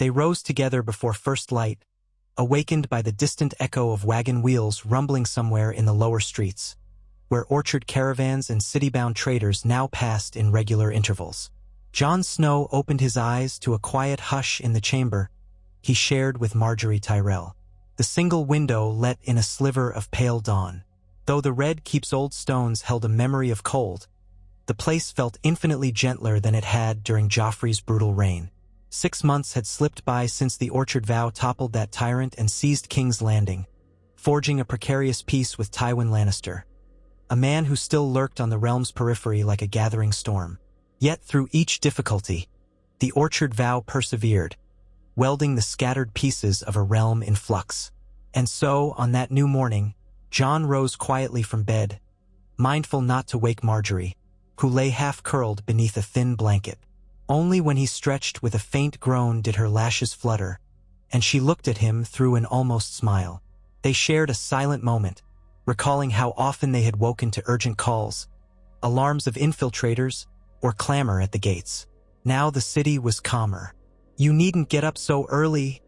They rose together before first light, awakened by the distant echo of wagon wheels rumbling somewhere in the lower streets, where orchard caravans and city-bound traders now passed in regular intervals. Jon Snow opened his eyes to a quiet hush in the chamber he shared with Margaery Tyrell. The single window let in a sliver of pale dawn. Though the red keep's old stones held a memory of cold, the place felt infinitely gentler than it had during Joffrey's brutal reign. 6 months had slipped by since the Orchard Vow toppled that tyrant and seized King's Landing, forging a precarious peace with Tywin Lannister, a man who still lurked on the realm's periphery like a gathering storm. Yet through each difficulty, the Orchard Vow persevered, welding the scattered pieces of a realm in flux. And so, on that new morning, Jon rose quietly from bed, mindful not to wake Margaery, who lay half-curled beneath a thin blanket. Only when he stretched with a faint groan did her lashes flutter, and she looked at him through an almost smile. They shared a silent moment, recalling how often they had woken to urgent calls, alarms of infiltrators, or clamor at the gates. Now the city was calmer. "You needn't get up so early,"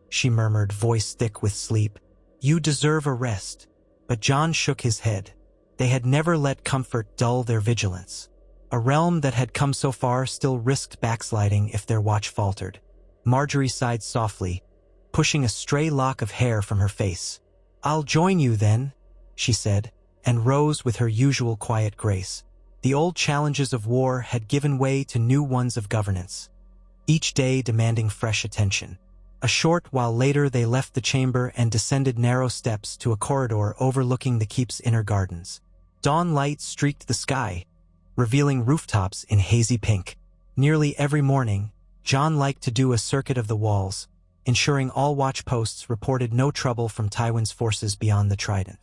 she murmured, voice thick with sleep. "You deserve a rest." But Jon shook his head. They had never let comfort dull their vigilance. A realm that had come so far still risked backsliding if their watch faltered. Margaery sighed softly, pushing a stray lock of hair from her face. "I'll join you then," she said, and rose with her usual quiet grace. The old challenges of war had given way to new ones of governance, each day demanding fresh attention. A short while later they left the chamber and descended narrow steps to a corridor overlooking the keep's inner gardens. Dawn light streaked the sky, revealing rooftops in hazy pink. Nearly every morning, Jon liked to do a circuit of the walls, ensuring all watch posts reported no trouble from Tywin's forces beyond the Trident.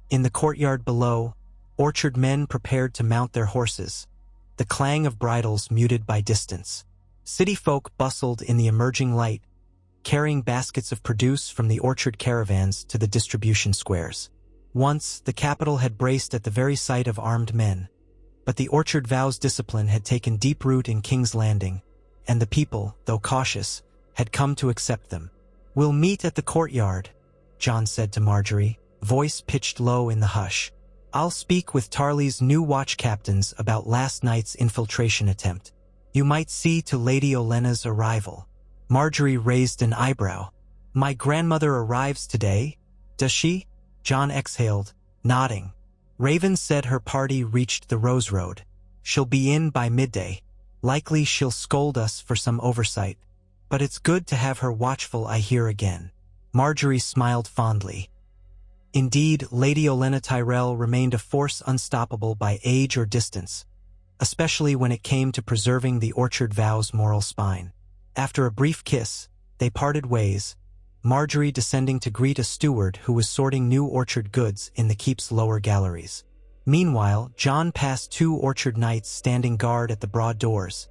In the courtyard below, orchard men prepared to mount their horses, the clang of bridles muted by distance. City folk bustled in the emerging light, carrying baskets of produce from the orchard caravans to the distribution squares. Once, the capital had braced at the very sight of armed men, but the Orchard Vow's discipline had taken deep root in King's Landing, and the people, though cautious, had come to accept them. "We'll meet at the courtyard," Jon said to Margaery, voice pitched low in the hush. "I'll speak with Tarly's new watch captains about last night's infiltration attempt. You might see to Lady Olenna's arrival." Margaery raised an eyebrow. "My grandmother arrives today, does she?" Jon exhaled, nodding. "Raven said her party reached the Rose Road. She'll be in by midday. Likely she'll scold us for some oversight. But it's good to have her watchful, I hear again." Margaery smiled fondly. Indeed, Lady Olenna Tyrell remained a force unstoppable by age or distance, especially when it came to preserving the Orchard Vow's moral spine. After a brief kiss, they parted ways, Margaery descending to greet a steward who was sorting new orchard goods in the keep's lower galleries. Meanwhile, Jon passed 2 orchard knights standing guard at the broad doors,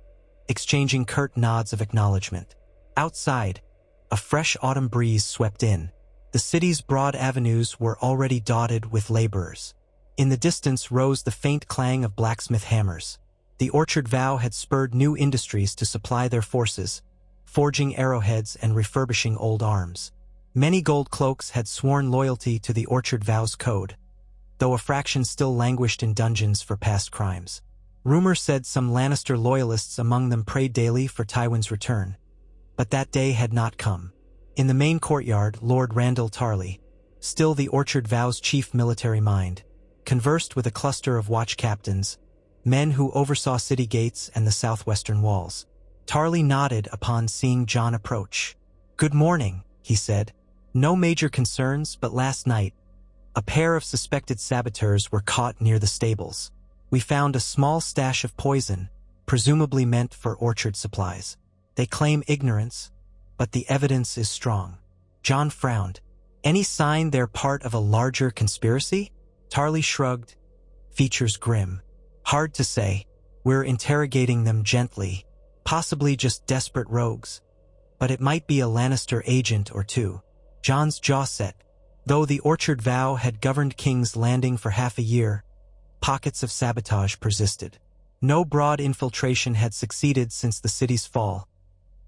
exchanging curt nods of acknowledgement. Outside, a fresh autumn breeze swept in. The city's broad avenues were already dotted with laborers. In the distance rose the faint clang of blacksmith hammers. The Orchard Vow had spurred new industries to supply their forces, forging arrowheads and refurbishing old arms. Many gold cloaks had sworn loyalty to the Orchard Vow's code, though a fraction still languished in dungeons for past crimes. Rumor said some Lannister loyalists among them prayed daily for Tywin's return, but that day had not come. In the main courtyard, Lord Randall Tarly, still the Orchard Vow's chief military mind, conversed with a cluster of watch captains, men who oversaw city gates and the southwestern walls. Tarly nodded upon seeing Jon approach. "Good morning," he said. "No major concerns, but last night, a pair of suspected saboteurs were caught near the stables. We found a small stash of poison, presumably meant for orchard supplies. They claim ignorance, but the evidence is strong." Jon frowned. "Any sign they're part of a larger conspiracy?" Tarly shrugged, features grim. "Hard to say. We're interrogating them gently. Possibly just desperate rogues. But it might be a Lannister agent or two." Jon's jaw set. Though the Orchard Vow had governed King's Landing for half a year, pockets of sabotage persisted. No broad infiltration had succeeded since the city's fall,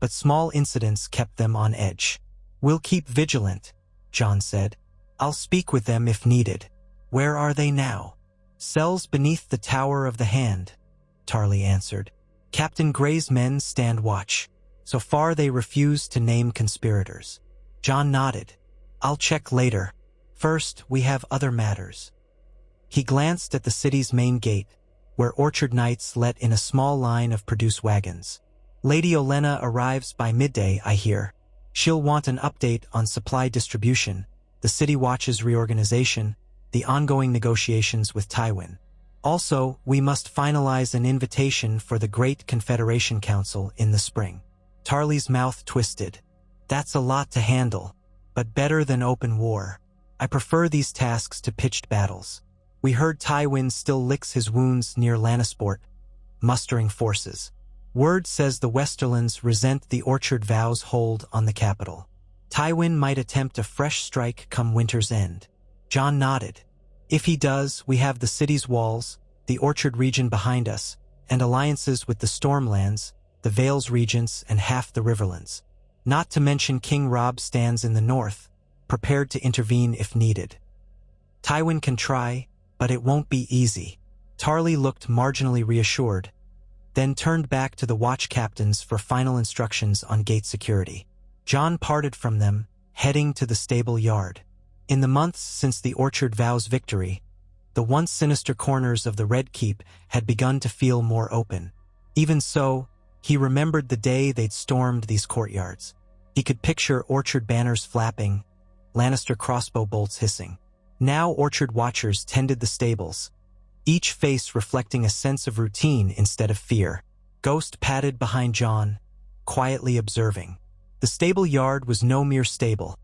but small incidents kept them on edge. "We'll keep vigilant," Jon said. "I'll speak with them if needed." "Where are they now?" "Cells beneath the Tower of the Hand," Tarly answered. "Captain Grey's men stand watch. So far they refuse to name conspirators." Jon nodded. "I'll check later. First, we have other matters." He glanced at the city's main gate, where Orchard Knights let in a small line of produce wagons. "Lady Olenna arrives by midday, I hear. She'll want an update on supply distribution, the City Watch's reorganization, the ongoing negotiations with Tywin. Also, we must finalize an invitation for the Great Confederation Council in the spring." Tarly's mouth twisted. "That's a lot to handle, but better than open war. I prefer these tasks to pitched battles. We heard Tywin still licks his wounds near Lannisport, mustering forces. Word says the Westerlands resent the Orchard Vow's hold on the capital. Tywin might attempt a fresh strike come winter's end." Jon nodded. "If he does, we have the city's walls, the Orchard region behind us, and alliances with the Stormlands, the Vale's regents, and half the Riverlands. Not to mention King Robb stands in the north, prepared to intervene if needed. Tywin can try, but it won't be easy." Tarly looked marginally reassured, then turned back to the watch captains for final instructions on gate security. Jon parted from them, heading to the stable yard. In the months since the Orchard Vow's victory, the once sinister corners of the Red Keep had begun to feel more open. Even so, he remembered the day they'd stormed these courtyards. He could picture Orchard banners flapping, Lannister crossbow bolts hissing. Now Orchard watchers tended the stables, each face reflecting a sense of routine instead of fear. Ghost padded behind Jon, quietly observing. The stable yard was no mere stable.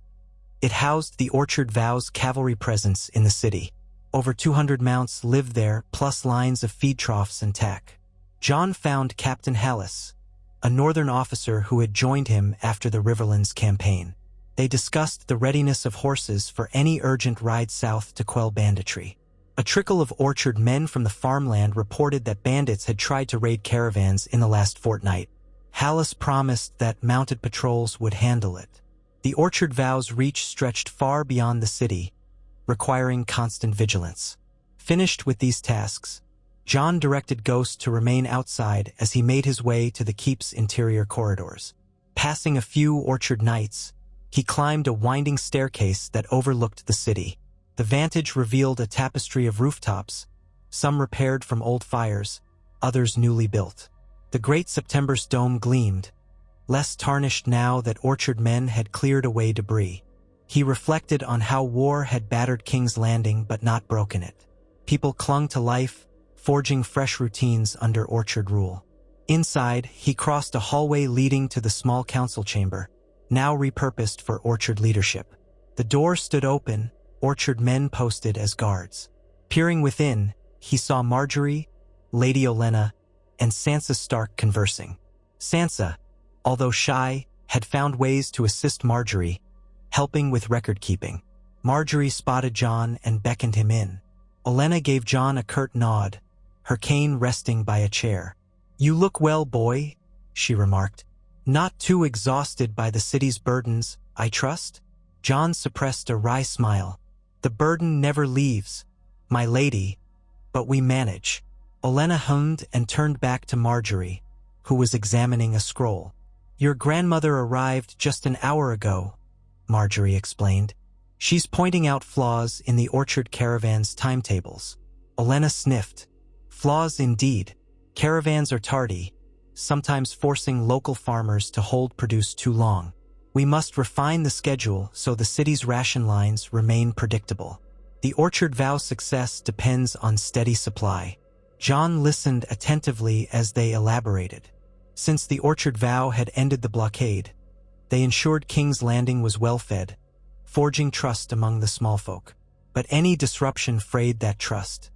It housed the Orchard Vow's cavalry presence in the city. Over 200 mounts lived there, plus lines of feed troughs and tack. Jon found Captain Hallis, a northern officer who had joined him after the Riverlands campaign. They discussed the readiness of horses for any urgent ride south to quell banditry. A trickle of Orchard men from the farmland reported that bandits had tried to raid caravans in the last fortnight. Hallis promised that mounted patrols would handle it. The Orchard Vow's reach stretched far beyond the city, requiring constant vigilance. Finished with these tasks, Jon directed Ghost to remain outside as he made his way to the keep's interior corridors. Passing a few Orchard Knights, he climbed a winding staircase that overlooked the city. The vantage revealed a tapestry of rooftops, some repaired from old fires, others newly built. The great September's dome gleamed, less tarnished now that Orchard men had cleared away debris. He reflected on how war had battered King's Landing but not broken it. People clung to life, forging fresh routines under Orchard rule. Inside, he crossed a hallway leading to the small council chamber, now repurposed for Orchard leadership. The door stood open, Orchard men posted as guards. Peering within, he saw Margaery, Lady Olenna, and Sansa Stark conversing. Sansa, although shy, had found ways to assist Margaery, helping with record-keeping. Margaery spotted Jon and beckoned him in. Olenna gave Jon a curt nod, her cane resting by a chair. "You look well, boy," she remarked. "Not too exhausted by the city's burdens, I trust?" Jon suppressed a wry smile. "The burden never leaves, my lady, but we manage." Olenna hummed and turned back to Margaery, who was examining a scroll. "Your grandmother arrived just an hour ago," Margaery explained. "She's pointing out flaws in the Orchard caravan's timetables." Olenna sniffed. "Flaws indeed. Caravans are tardy, sometimes forcing local farmers to hold produce too long. We must refine the schedule so the city's ration lines remain predictable. The Orchard Vow's success depends on steady supply." Jon listened attentively as they elaborated. Since the Orchard Vow had ended the blockade, they ensured King's Landing was well-fed, forging trust among the small folk. But any disruption frayed that trust.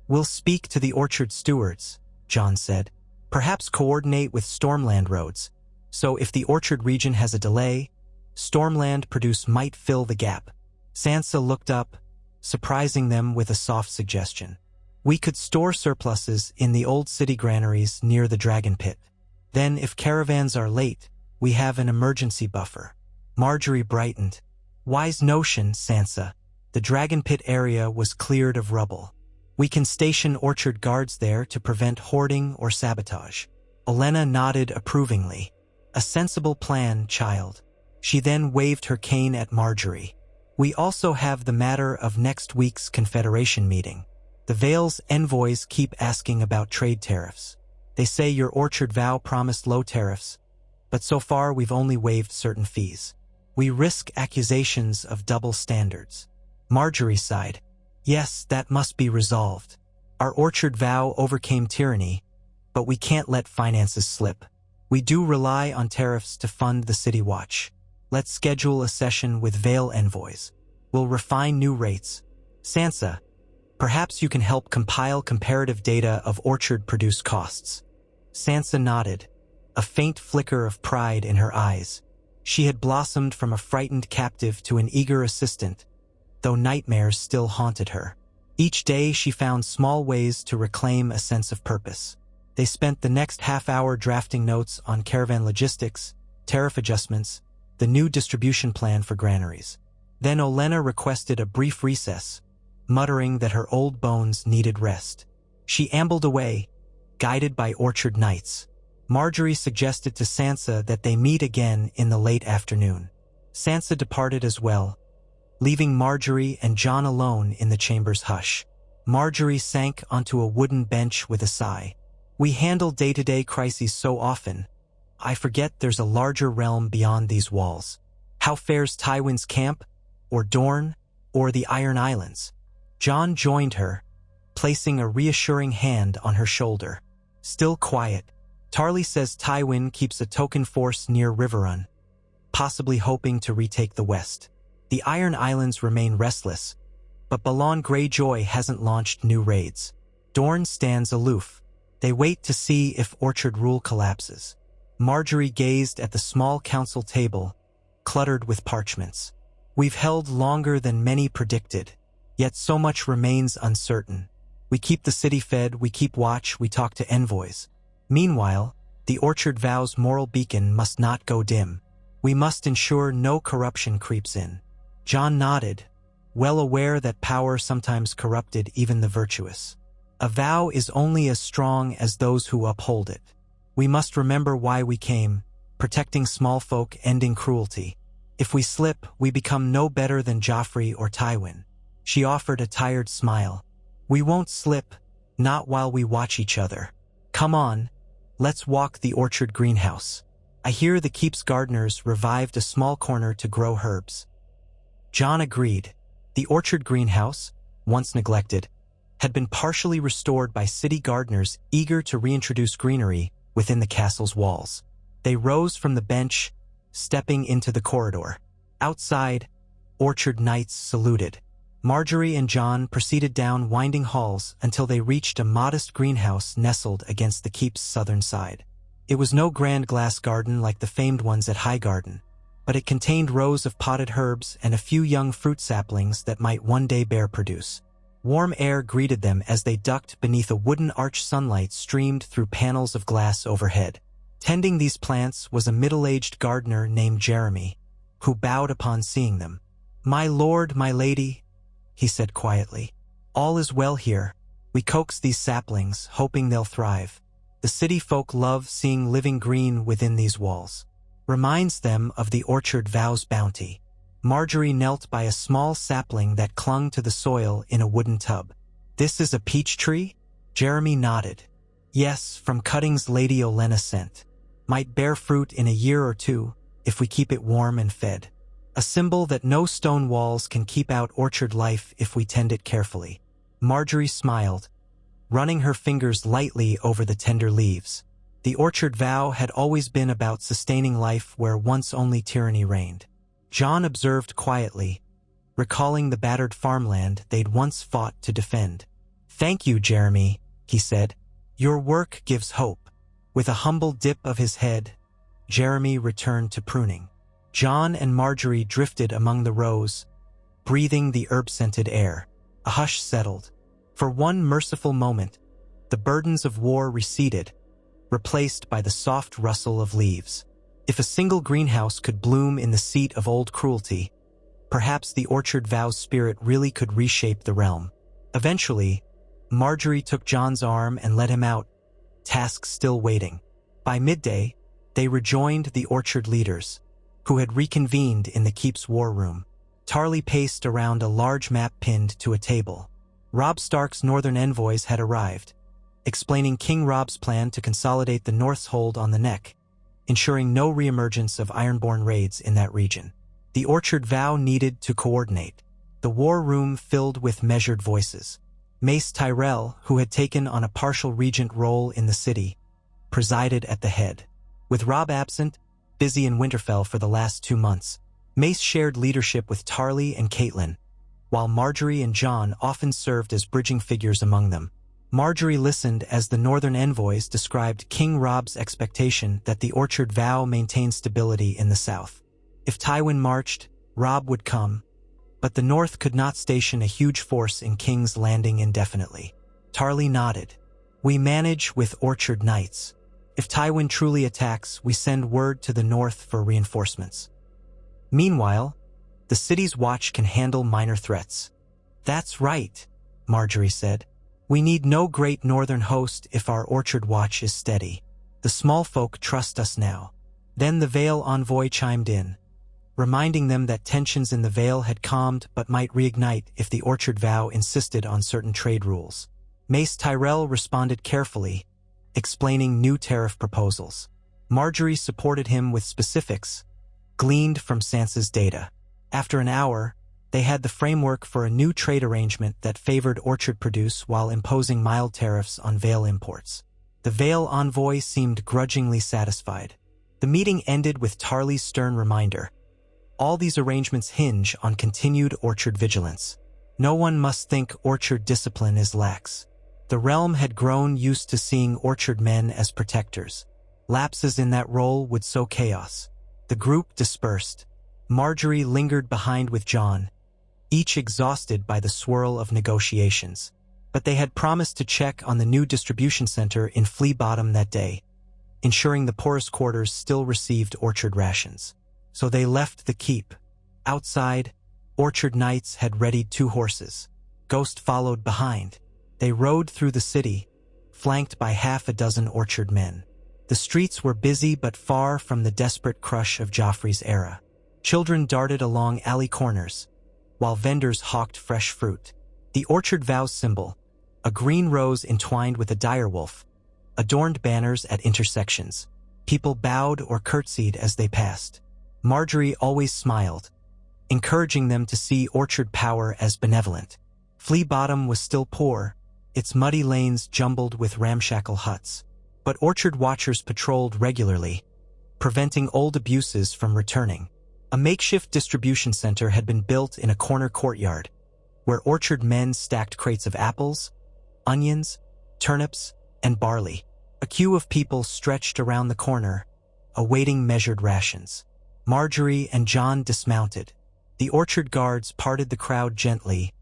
"We'll speak to the Orchard stewards," Jon said. "Perhaps coordinate with Stormland roads, so if the Orchard region has a delay, Stormland produce might fill the gap." Sansa looked up, surprising them with a soft suggestion. "We could store surpluses in the old city granaries near the Dragon Pit. Then, if caravans are late, We have an emergency buffer. Margaery brightened. Wise notion, Sansa. The dragon pit area was cleared of rubble. We can station orchard guards there to prevent hoarding or sabotage. Olenna nodded approvingly. A sensible plan, child. She then waved her cane at Margaery. We also have the matter of next week's Confederation meeting. The Vale's envoys keep asking about trade tariffs. They say your orchard vow promised low tariffs, but so far we've only waived certain fees. We risk accusations of double standards. Margaery sighed. Yes, that must be resolved. Our orchard vow overcame tyranny, but we can't let finances slip. We do rely on tariffs to fund the City Watch. Let's schedule a session with Vale envoys. We'll refine new rates. Sansa, perhaps you can help compile comparative data of orchard-produced costs. Sansa nodded, a faint flicker of pride in her eyes. She had blossomed from a frightened captive to an eager assistant, though nightmares still haunted her. Each day she found small ways to reclaim a sense of purpose. They spent the next half-hour drafting notes on caravan logistics, tariff adjustments, the new distribution plan for granaries. Then Olenna requested a brief recess, muttering that her old bones needed rest. She ambled away, guided by orchard knights. Margaery suggested to Sansa that they meet again in the late afternoon. Sansa departed as well, leaving Margaery and Jon alone in the chamber's hush. Margaery sank onto a wooden bench with a sigh. We handle day-to-day crises so often, I forget there's a larger realm beyond these walls. How fares Tywin's camp, or Dorne, or the Iron Islands? Jon joined her, placing a reassuring hand on her shoulder. Still quiet. Tarly says Tywin keeps a token force near Riverrun, possibly hoping to retake the west. The Iron Islands remain restless, but Balon Greyjoy hasn't launched new raids. Dorne stands aloof. They wait to see if Orchard rule collapses. Margaery gazed at the small council table, cluttered with parchments. We've held longer than many predicted, yet so much remains uncertain. We keep the city fed, we keep watch, we talk to envoys. Meanwhile, the Orchard Vow's moral beacon must not go dim. We must ensure no corruption creeps in. Jon nodded, well aware that power sometimes corrupted even the virtuous. A vow is only as strong as those who uphold it. We must remember why we came, protecting small folk, ending cruelty. If we slip, we become no better than Joffrey or Tywin. She offered a tired smile. We won't slip, not while we watch each other. Come on, let's walk the orchard greenhouse. I hear the keep's gardeners revived a small corner to grow herbs. Jon agreed. The orchard greenhouse, once neglected, had been partially restored by city gardeners eager to reintroduce greenery within the castle's walls. They rose from the bench, stepping into the corridor. Outside, orchard knights saluted. Margaery and Jon proceeded down winding halls until they reached a modest greenhouse nestled against the keep's southern side. It was no grand glass garden like the famed ones at Highgarden, but it contained rows of potted herbs and a few young fruit saplings that might one day bear produce. Warm air greeted them as they ducked beneath a wooden arch. Sunlight streamed through panels of glass overhead. Tending these plants was a middle-aged gardener named Jeremy, who bowed upon seeing them. "My lord, my lady," he said quietly. "All is well here. We coax these saplings, hoping they'll thrive. The city folk love seeing living green within these walls. Reminds them of the orchard vow's bounty." Margaery knelt by a small sapling that clung to the soil in a wooden tub. "This is a peach tree?" Jeremy nodded. "Yes, from cuttings Lady Olenna sent. Might bear fruit in a year or two, if we keep it warm and fed. A symbol that no stone walls can keep out orchard life if we tend it carefully." Margaery smiled, running her fingers lightly over the tender leaves. The orchard vow had always been about sustaining life where once only tyranny reigned. Jon observed quietly, recalling the battered farmland they'd once fought to defend. "Thank you, Jeremy," he said. "Your work gives hope." With a humble dip of his head, Jeremy returned to pruning. Jon and Margaery drifted among the rows, breathing the herb-scented air. A hush settled. For one merciful moment, the burdens of war receded, replaced by the soft rustle of leaves. If a single greenhouse could bloom in the seat of old cruelty, perhaps the orchard vow's spirit really could reshape the realm. Eventually, Margaery took Jon's arm and led him out, task still waiting. By midday, they rejoined the orchard leaders, who had reconvened in the keep's war room. Tarly paced around a large map pinned to a table. Robb Stark's northern envoys had arrived, explaining King Robb's plan to consolidate the North's hold on the Neck, ensuring no reemergence of Ironborn raids in that region. The orchard vow needed to coordinate. The war room filled with measured voices. Mace Tyrell, who had taken on a partial regent role in the city, presided at the head. With Robb absent, busy in Winterfell for the last 2 months, Mace shared leadership with Tarly and Catelyn, while Margaery and Jon often served as bridging figures among them. Margaery listened as the northern envoys described King Robb's expectation that the orchard vow maintain stability in the south. If Tywin marched, Robb would come, but the North could not station a huge force in King's Landing indefinitely. Tarly nodded. We manage with orchard knights. If Tywin truly attacks, we send word to the North for reinforcements. Meanwhile, the city's watch can handle minor threats. That's right, Margaery said. We need no great northern host if our orchard watch is steady. The small folk trust us now. Then the Vale envoy chimed in, reminding them that tensions in the Vale had calmed but might reignite if the orchard vow insisted on certain trade rules. Mace Tyrell responded carefully, explaining new tariff proposals. Margaery supported him with specifics, gleaned from Sansa's data. After an hour, they had the framework for a new trade arrangement that favored orchard produce while imposing mild tariffs on Vale imports. The Vale envoy seemed grudgingly satisfied. The meeting ended with Tarly's stern reminder. All these arrangements hinge on continued orchard vigilance. No one must think orchard discipline is lax. The realm had grown used to seeing orchard men as protectors. Lapses in that role would sow chaos. The group dispersed. Margaery lingered behind with Jon, each exhausted by the swirl of negotiations. But they had promised to check on the new distribution center in Flea Bottom that day, ensuring the poorest quarters still received orchard rations. So they left the keep. Outside, orchard knights had readied 2 horses. Ghost followed behind. They rode through the city, flanked by half a dozen orchard men. The streets were busy but far from the desperate crush of Joffrey's era. Children darted along alley corners, while vendors hawked fresh fruit. The orchard vow's symbol, a green rose entwined with a direwolf, adorned banners at intersections. People bowed or curtsied as they passed. Margaery always smiled, encouraging them to see orchard power as benevolent. Flea Bottom was still poor, its muddy lanes jumbled with ramshackle huts. But orchard watchers patrolled regularly, preventing old abuses from returning. A makeshift distribution center had been built in a corner courtyard, where orchard men stacked crates of apples, onions, turnips, and barley. A queue of people stretched around the corner, awaiting measured rations. Margaery and Jon dismounted. The orchard guards parted the crowd gently,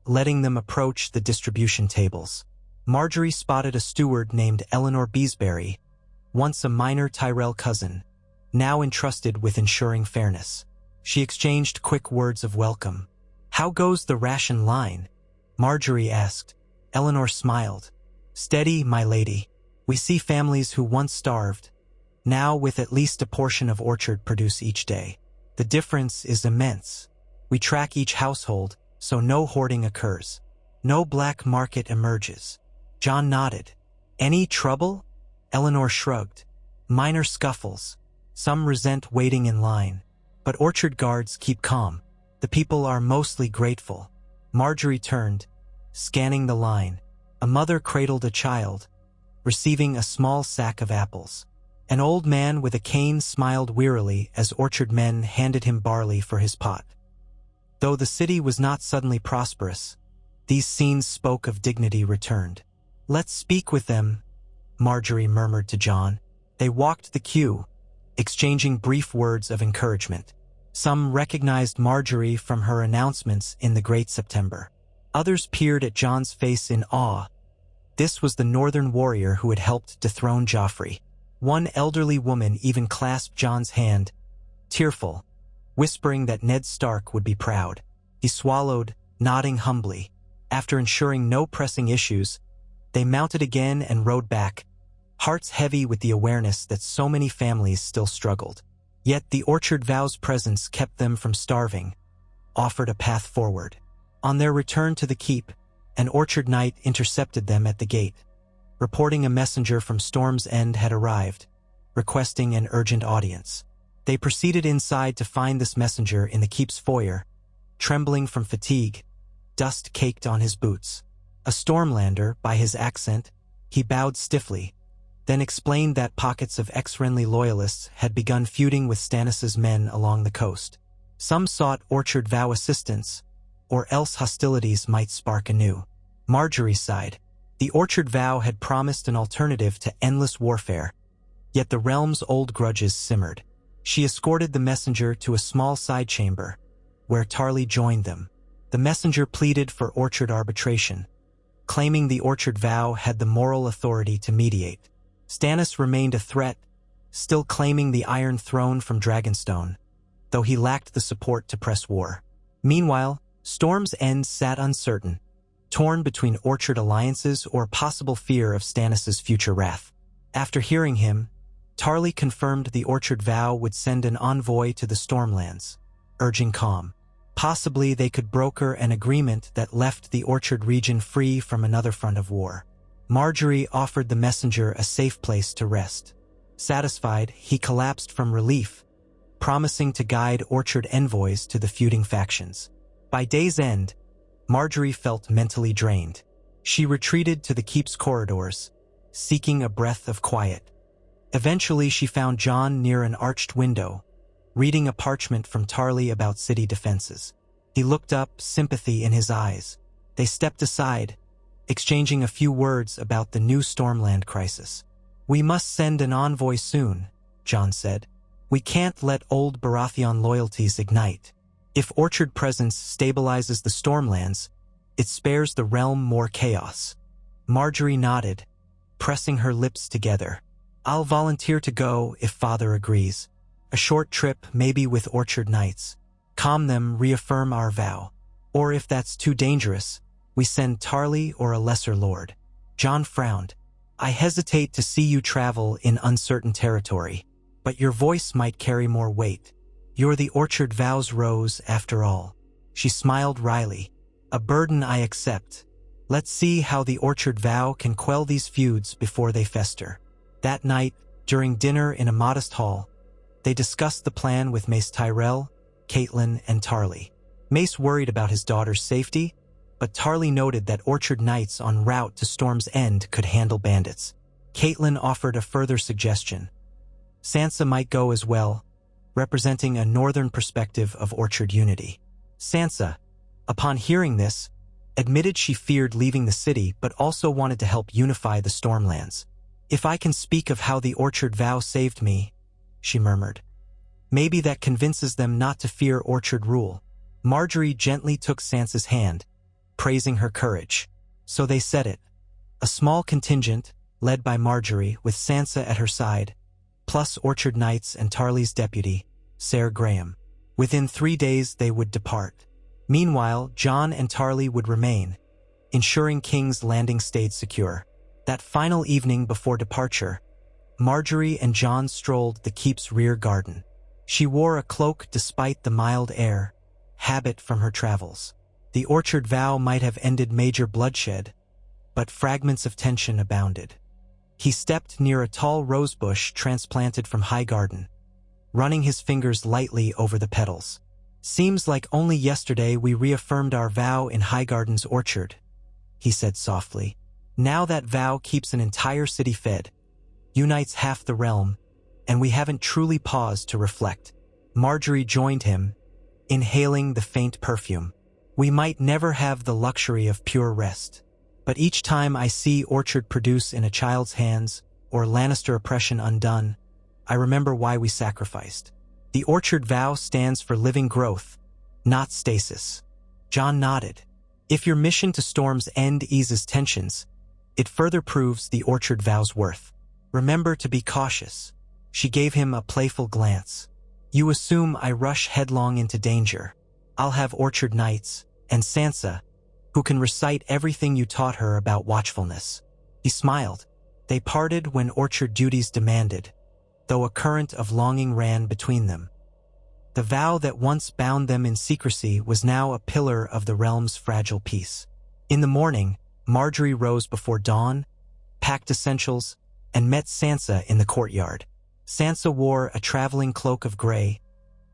letting them approach the distribution tables. Margaery spotted a steward named Eleanor Beesbury, once a minor Tyrell cousin, now entrusted with ensuring fairness. She exchanged quick words of welcome. "How goes the ration line?" Margaery asked. Eleanor smiled. "Steady, my lady. We see families who once starved, now with at least a portion of orchard produce each day. The difference is immense. We track each household, so no hoarding occurs. No black market emerges." Jon nodded. "Any trouble?" Eleanor shrugged. "Minor scuffles. Some resent waiting in line. But orchard guards keep calm. The people are mostly grateful." Margaery turned, scanning the line. A mother cradled a child, receiving a small sack of apples. An old man with a cane smiled wearily as orchard men handed him barley for his pot. Though the city was not suddenly prosperous, these scenes spoke of dignity returned. "Let's speak with them," Margaery murmured to Jon. They walked the queue, exchanging brief words of encouragement. Some recognized Margaery from her announcements in the Great September. Others peered at Jon's face in awe. This was the northern warrior who had helped dethrone Joffrey. One elderly woman even clasped Jon's hand, tearful, whispering that Ned Stark would be proud. He swallowed, nodding humbly. After ensuring no pressing issues, they mounted again and rode back, hearts heavy with the awareness that so many families still struggled. Yet the Orchard Vow's presence kept them from starving, offered a path forward. On their return to the keep, an Orchard Knight intercepted them at the gate, reporting a messenger from Storm's End had arrived, requesting an urgent audience. They proceeded inside to find this messenger in the keep's foyer, trembling from fatigue, dust caked on his boots. A Stormlander, by his accent, he bowed stiffly, then explained that pockets of ex-Renly loyalists had begun feuding with Stannis's men along the coast. Some sought Orchard Vow assistance, or else hostilities might spark anew. Margaery sighed. The Orchard Vow had promised an alternative to endless warfare, yet the realm's old grudges simmered. She escorted the messenger to a small side chamber, where Tarly joined them. The messenger pleaded for Orchard arbitration, claiming the Orchard Vow had the moral authority to mediate. Stannis remained a threat, still claiming the Iron Throne from Dragonstone, though he lacked the support to press war. Meanwhile, Storm's End sat uncertain, torn between Orchard alliances or possible fear of Stannis's future wrath. After hearing him, Tarly confirmed the Orchard Vow would send an envoy to the Stormlands, urging calm. Possibly they could broker an agreement that left the Orchard region free from another front of war. Margaery offered the messenger a safe place to rest. Satisfied, he collapsed from relief, promising to guide Orchard envoys to the feuding factions. By day's end, Margaery felt mentally drained. She retreated to the keep's corridors, seeking a breath of quiet. Eventually she found Jon near an arched window, reading a parchment from Tarly about city defenses. He looked up, sympathy in his eyes. They stepped aside, exchanging a few words about the new Stormland crisis. "We must send an envoy soon," Jon said. "We can't let old Baratheon loyalties ignite. If Orchard presence stabilizes the Stormlands, it spares the realm more chaos." Margaery nodded, pressing her lips together. "I'll volunteer to go if Father agrees. A short trip, maybe with Orchard Knights. Calm them, reaffirm our vow. Or if that's too dangerous, we send Tarly or a lesser lord." Jon frowned. "I hesitate to see you travel in uncertain territory, but your voice might carry more weight. You're the Orchard Vow's rose, after all." She smiled wryly. "A burden I accept. Let's see how the Orchard Vow can quell these feuds before they fester." That night, during dinner in a modest hall, they discussed the plan with Mace Tyrell, Catelyn, and Tarly. Mace worried about his daughter's safety, but Tarly noted that Orchard Knights en route to Storm's End could handle bandits. Catelyn offered a further suggestion. Sansa might go as well, representing a northern perspective of Orchard unity. Sansa, upon hearing this, admitted she feared leaving the city but also wanted to help unify the Stormlands. "If I can speak of how the Orchard Vow saved me," she murmured, "maybe that convinces them not to fear Orchard rule." Margaery gently took Sansa's hand, praising her courage. So they said it. A small contingent, led by Margaery with Sansa at her side, plus Orchard Knights and Tarly's deputy, Ser Graham. Within 3 days they would depart. Meanwhile, Jon and Tarly would remain, ensuring King's Landing stayed secure. That final evening before departure, Margaery and Jon strolled the keep's rear garden. She wore a cloak despite the mild air, habit from her travels. The Orchard Vow might have ended major bloodshed, but fragments of tension abounded. He stepped near a tall rosebush transplanted from Highgarden, running his fingers lightly over the petals. "Seems like only yesterday we reaffirmed our vow in Highgarden's orchard," he said softly. "Now that vow keeps an entire city fed, unites half the realm, and we haven't truly paused to reflect." Margaery joined him, inhaling the faint perfume. "We might never have the luxury of pure rest, but each time I see Orchard produce in a child's hands, or Lannister oppression undone, I remember why we sacrificed. The Orchard Vow stands for living growth, not stasis." Jon nodded. "If your mission to Storm's End eases tensions, it further proves the Orchard Vow's worth. Remember to be cautious." She gave him a playful glance. "You assume I rush headlong into danger. I'll have orchard knights, and Sansa, who can recite everything you taught her about watchfulness." He smiled. They parted when orchard duties demanded, though a current of longing ran between them. The vow that once bound them in secrecy was now a pillar of the realm's fragile peace. In the morning, Margaery rose before dawn, packed essentials, and met Sansa in the courtyard. Sansa wore a traveling cloak of gray,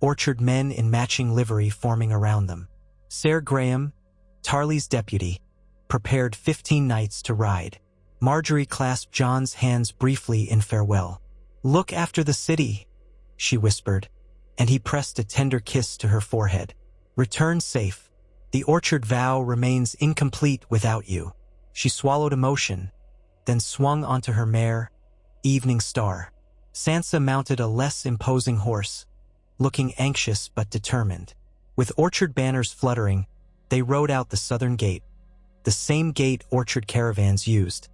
orchard men in matching livery forming around them. Ser Graham, Tarly's deputy, prepared 15 knights to ride. Margaery clasped Jon's hands briefly in farewell. "Look after the city," she whispered, and he pressed a tender kiss to her forehead. "Return safe. The orchard vow remains incomplete without you." She swallowed emotion, then swung onto her mare, Evening Star. Sansa mounted a less imposing horse, looking anxious but determined. With orchard banners fluttering, they rode out the southern gate, the same gate orchard caravans used,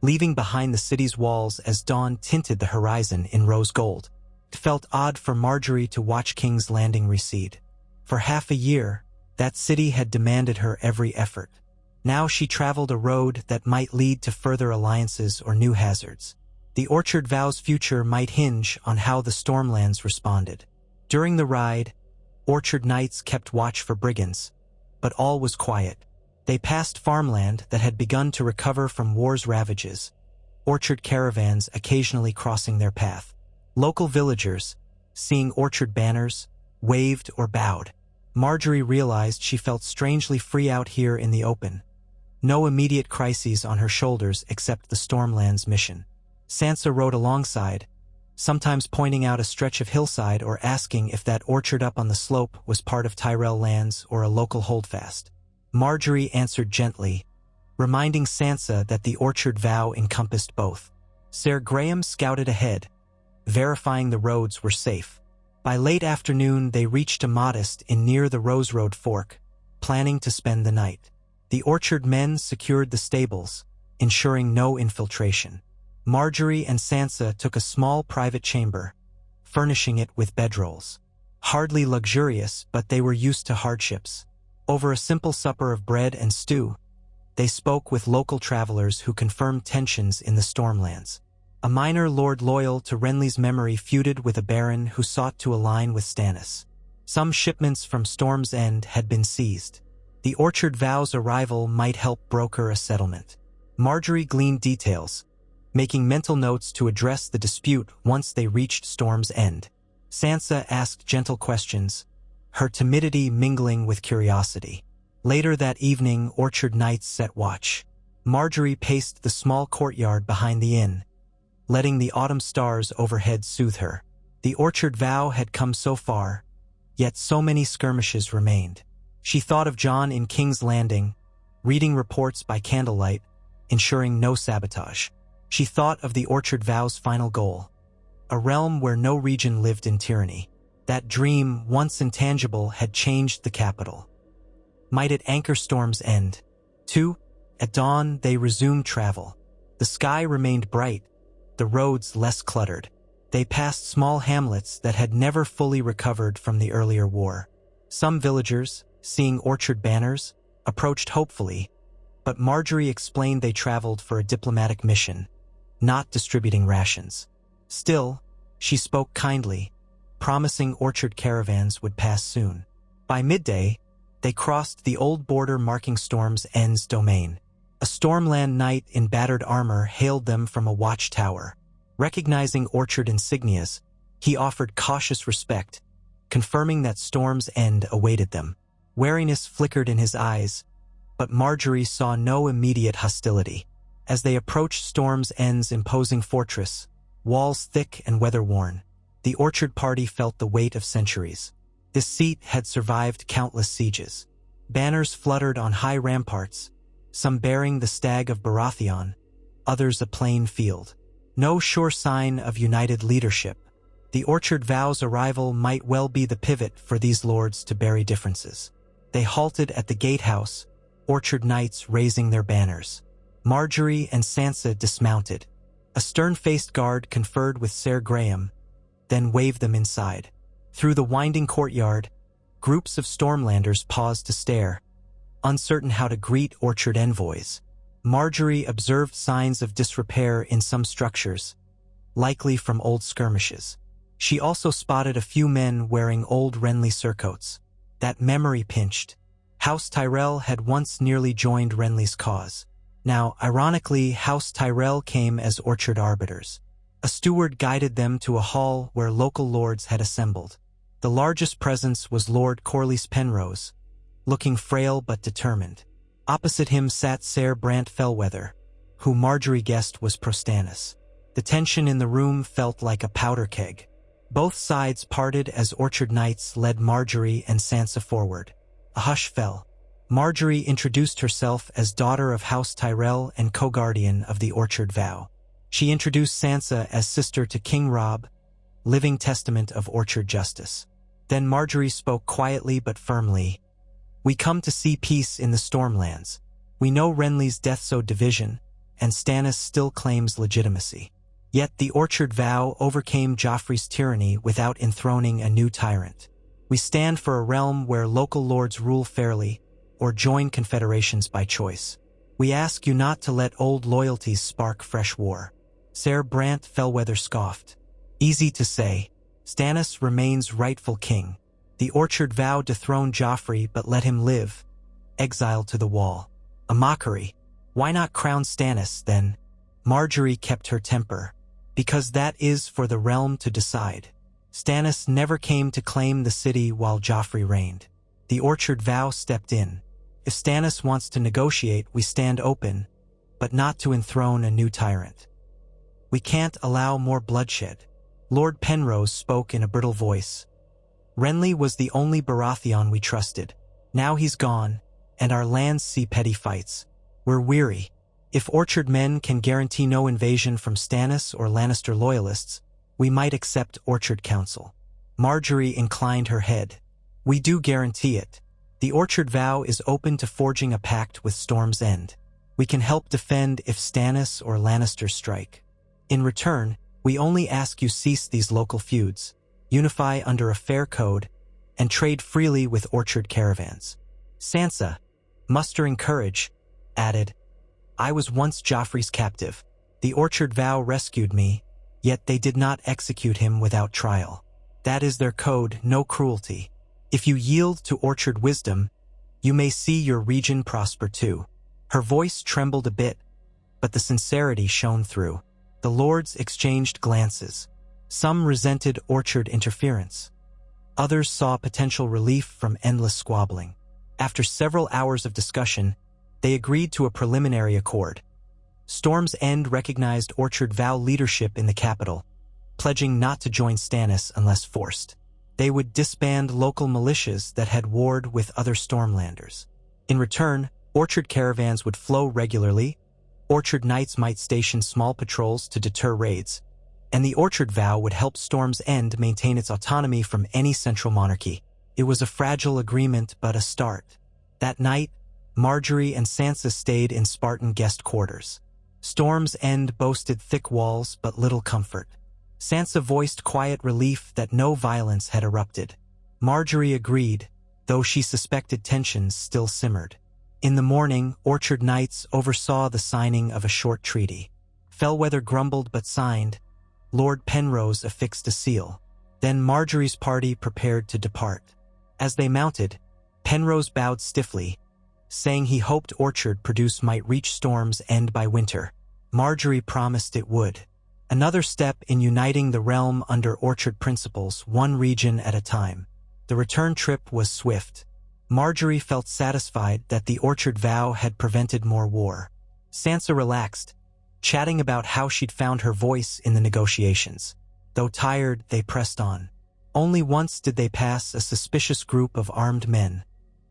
leaving behind the city's walls as dawn tinted the horizon in rose gold. It felt odd for Margaery to watch King's Landing recede. For half a year, that city had demanded her every effort. Now she traveled a road that might lead to further alliances or new hazards. The orchard vow's future might hinge on how the Stormlands responded. During the ride, orchard knights kept watch for brigands, but all was quiet. They passed farmland that had begun to recover from war's ravages, orchard caravans occasionally crossing their path. Local villagers, seeing orchard banners, waved or bowed. Margaery realized she felt strangely free out here in the open. No immediate crises on her shoulders except the Stormlands mission. Sansa rode alongside, sometimes pointing out a stretch of hillside or asking if that orchard up on the slope was part of Tyrell lands or a local holdfast. Margaery answered gently, reminding Sansa that the orchard vow encompassed both. Ser Graham scouted ahead, verifying the roads were safe. By late afternoon, they reached a modest inn near the Rose Road fork, planning to spend the night. The orchard men secured the stables, ensuring no infiltration. Margaery and Sansa took a small private chamber, furnishing it with bedrolls. Hardly luxurious, but they were used to hardships. Over a simple supper of bread and stew, they spoke with local travelers who confirmed tensions in the Stormlands. A minor lord loyal to Renly's memory feuded with a baron who sought to align with Stannis. Some shipments from Storm's End had been seized. The orchard vow's arrival might help broker a settlement. Margaery gleaned details, making mental notes to address the dispute once they reached Storm's End. Sansa asked gentle questions, her timidity mingling with curiosity. Later that evening, orchard knights set watch. Margaery paced the small courtyard behind the inn, letting the autumn stars overhead soothe her. The orchard vow had come so far, yet so many skirmishes remained. She thought of Jon in King's Landing, reading reports by candlelight, ensuring no sabotage. She thought of the orchard vow's final goal, a realm where no region lived in tyranny. That dream, once intangible, had changed the capital. Might it anchor Storm's End? 2. At dawn, they resumed travel. The sky remained bright, the roads less cluttered. They passed small hamlets that had never fully recovered from the earlier war. Some villagers, seeing orchard banners, approached hopefully, but Margaery explained they traveled for a diplomatic mission, not distributing rations. Still, she spoke kindly, promising orchard caravans would pass soon. By midday, they crossed the old border marking Storm's End's domain. A Stormland knight in battered armor hailed them from a watchtower. Recognizing orchard insignias, he offered cautious respect, confirming that Storm's End awaited them. Wariness flickered in his eyes, but Margaery saw no immediate hostility. As they approached Storm's End's imposing fortress, walls thick and weather-worn, the orchard party felt the weight of centuries. This seat had survived countless sieges. Banners fluttered on high ramparts, some bearing the stag of Baratheon, others a plain field. No sure sign of united leadership. The orchard vow's arrival might well be the pivot for these lords to bury differences. They halted at the gatehouse, orchard knights raising their banners. Margaery and Sansa dismounted, A stern-faced guard conferred with Sir Graham, then waved them inside. Through the winding courtyard, groups of Stormlanders paused to stare, uncertain how to greet Orchard envoys. Margaery observed signs of disrepair in some structures, likely from old skirmishes. She also spotted a few men wearing old Renly surcoats. That memory pinched. House Tyrell had once nearly joined Renly's cause. Now, ironically, House Tyrell came as Orchard arbiters. A steward guided them to a hall where local lords had assembled. The largest presence was Lord Corlys Penrose, looking frail but determined. Opposite him sat Ser Brant Fellwether, who Margaery guessed was Prostanus. The tension in the room felt like a powder keg. Both sides parted as Orchard Knights led Margaery and Sansa forward. A hush fell. Margaery introduced herself as daughter of House Tyrell and co-guardian of the Orchard Vow. She introduced Sansa as sister to King Robb, living testament of Orchard justice. Then Margaery spoke quietly but firmly. "We come to see peace in the Stormlands. We know Renly's death sowed division, and Stannis still claims legitimacy. Yet the Orchard Vow overcame Joffrey's tyranny without enthroning a new tyrant. We stand for a realm where local lords rule fairly, or join confederations by choice. We ask you not to let old loyalties spark fresh war." Ser Brant Fellwether scoffed. "Easy to say. Stannis remains rightful king. The Orchard Vow dethroned Joffrey but let him live, exiled to the Wall. A mockery. Why not crown Stannis, then?" Margaery kept her temper. "Because that is for the realm to decide. Stannis never came to claim the city while Joffrey reigned. The Orchard Vow stepped in. If Stannis wants to negotiate, we stand open, but not to enthrone a new tyrant. We can't allow more bloodshed." Lord Penrose spoke in a brittle voice. "Renly was the only Baratheon we trusted. Now he's gone, and our lands see petty fights. We're weary. If Orchard men can guarantee no invasion from Stannis or Lannister loyalists, we might accept Orchard Council." Margaery inclined her head. "We do guarantee it. The Orchard Vow is open to forging a pact with Storm's End. We can help defend if Stannis or Lannister strike. In return, we only ask you cease these local feuds, unify under a fair code, and trade freely with Orchard caravans." Sansa, mustering courage, added, "I was once Joffrey's captive. The Orchard Vow rescued me, yet they did not execute him without trial. That is their code, no cruelty. If you yield to Orchard wisdom, you may see your region prosper too." Her voice trembled a bit, but the sincerity shone through. The lords exchanged glances. Some resented Orchard interference. Others saw potential relief from endless squabbling. After several hours of discussion, they agreed to a preliminary accord. Storm's End recognized Orchard Vow leadership in the capital, pledging not to join Stannis unless forced. They would disband local militias that had warred with other Stormlanders. In return, Orchard caravans would flow regularly, Orchard Knights might station small patrols to deter raids, and the Orchard Vow would help Storm's End maintain its autonomy from any central monarchy. It was a fragile agreement, but a start. That night, Margaery and Sansa stayed in Spartan guest quarters. Storm's End boasted thick walls but little comfort. Sansa voiced quiet relief that no violence had erupted. Margaery agreed, though she suspected tensions still simmered. In the morning, Orchard Knights oversaw the signing of a short treaty. Fellwether grumbled but signed. Lord Penrose affixed a seal. Then Margaery's party prepared to depart. As they mounted, Penrose bowed stiffly, saying he hoped Orchard produce might reach Storm's End by winter. Margaery promised it would. Another step in uniting the realm under Orchard principles, one region at a time. The return trip was swift. Margaery felt satisfied that the Orchard Vow had prevented more war. Sansa relaxed, chatting about how she'd found her voice in the negotiations. Though tired, they pressed on. Only once did they pass a suspicious group of armed men,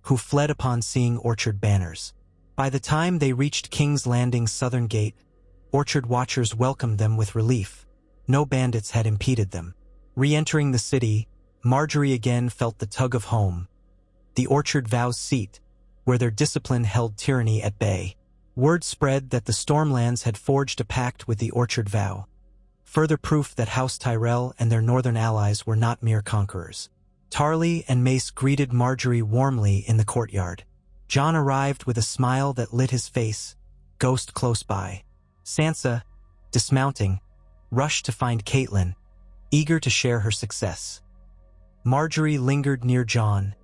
who fled upon seeing Orchard banners. By the time they reached King's Landing's southern gate, Orchard watchers welcomed them with relief. No bandits had impeded them. Re-entering the city, Margaery again felt the tug of home, the Orchard Vow's seat, where their discipline held tyranny at bay. Word spread that the Stormlands had forged a pact with the Orchard Vow, further proof that House Tyrell and their northern allies were not mere conquerors. Tarly and Mace greeted Margaery warmly in the courtyard. Jon arrived with a smile that lit his face, Ghost close by. Sansa, dismounting, rushed to find Catelyn, eager to share her success. Margaery lingered near Jon,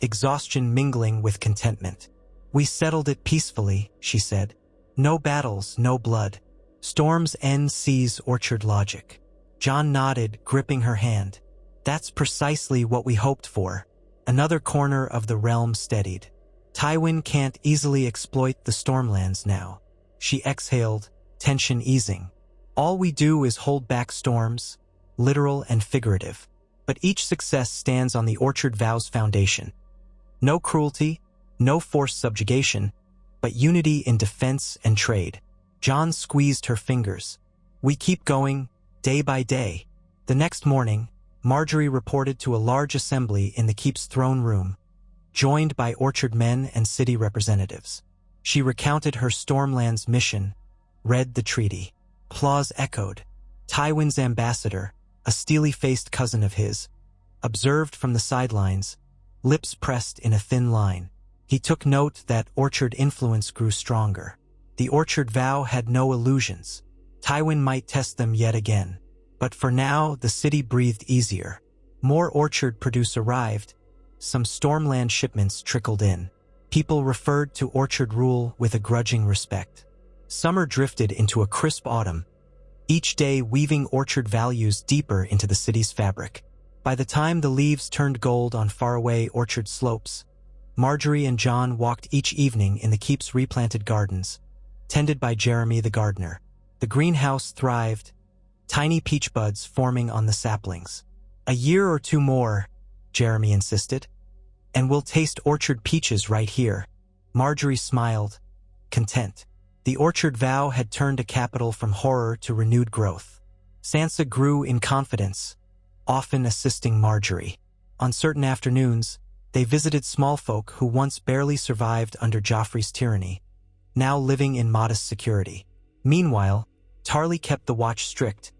exhaustion mingling with contentment. "We settled it peacefully," she said. "No battles, no blood. Storm's End sees Orchard logic." Jon nodded, gripping her hand. "That's precisely what we hoped for." Another corner of the realm steadied. Tywin can't easily exploit the Stormlands now. She exhaled, tension easing. "All we do is hold back storms, literal and figurative. But each success stands on the Orchard Vow's foundation. No cruelty, no forced subjugation, but unity in defense and trade." Jon squeezed her fingers. "We keep going, day by day." The next morning, Margaery reported to a large assembly in the keep's throne room, joined by Orchard men and city representatives. She recounted her Stormlands mission, read the treaty. Applause echoed. Tywin's ambassador, a steely-faced cousin of his, observed from the sidelines, lips pressed in a thin line. He took note that Orchard influence grew stronger. The Orchard Vow had no illusions. Tywin might test them yet again. But for now, the city breathed easier. More Orchard produce arrived. Some Stormland shipments trickled in. People referred to Orchard rule with a grudging respect. Summer drifted into a crisp autumn, each day weaving Orchard values deeper into the city's fabric. By the time the leaves turned gold on faraway orchard slopes, Margaery and Jon walked each evening in the keep's replanted gardens, tended by Jeremy the gardener. The greenhouse thrived, tiny peach buds forming on the saplings. "A year or two more," Jeremy insisted, "and we'll taste orchard peaches right here." Margaery smiled, content. The Orchard Vow had turned a capital from horror to renewed growth. Sansa grew in confidence, often assisting Margaery. On certain afternoons, they visited small folk who once barely survived under Joffrey's tyranny, now living in modest security. Meanwhile, Tarly kept the watch strict,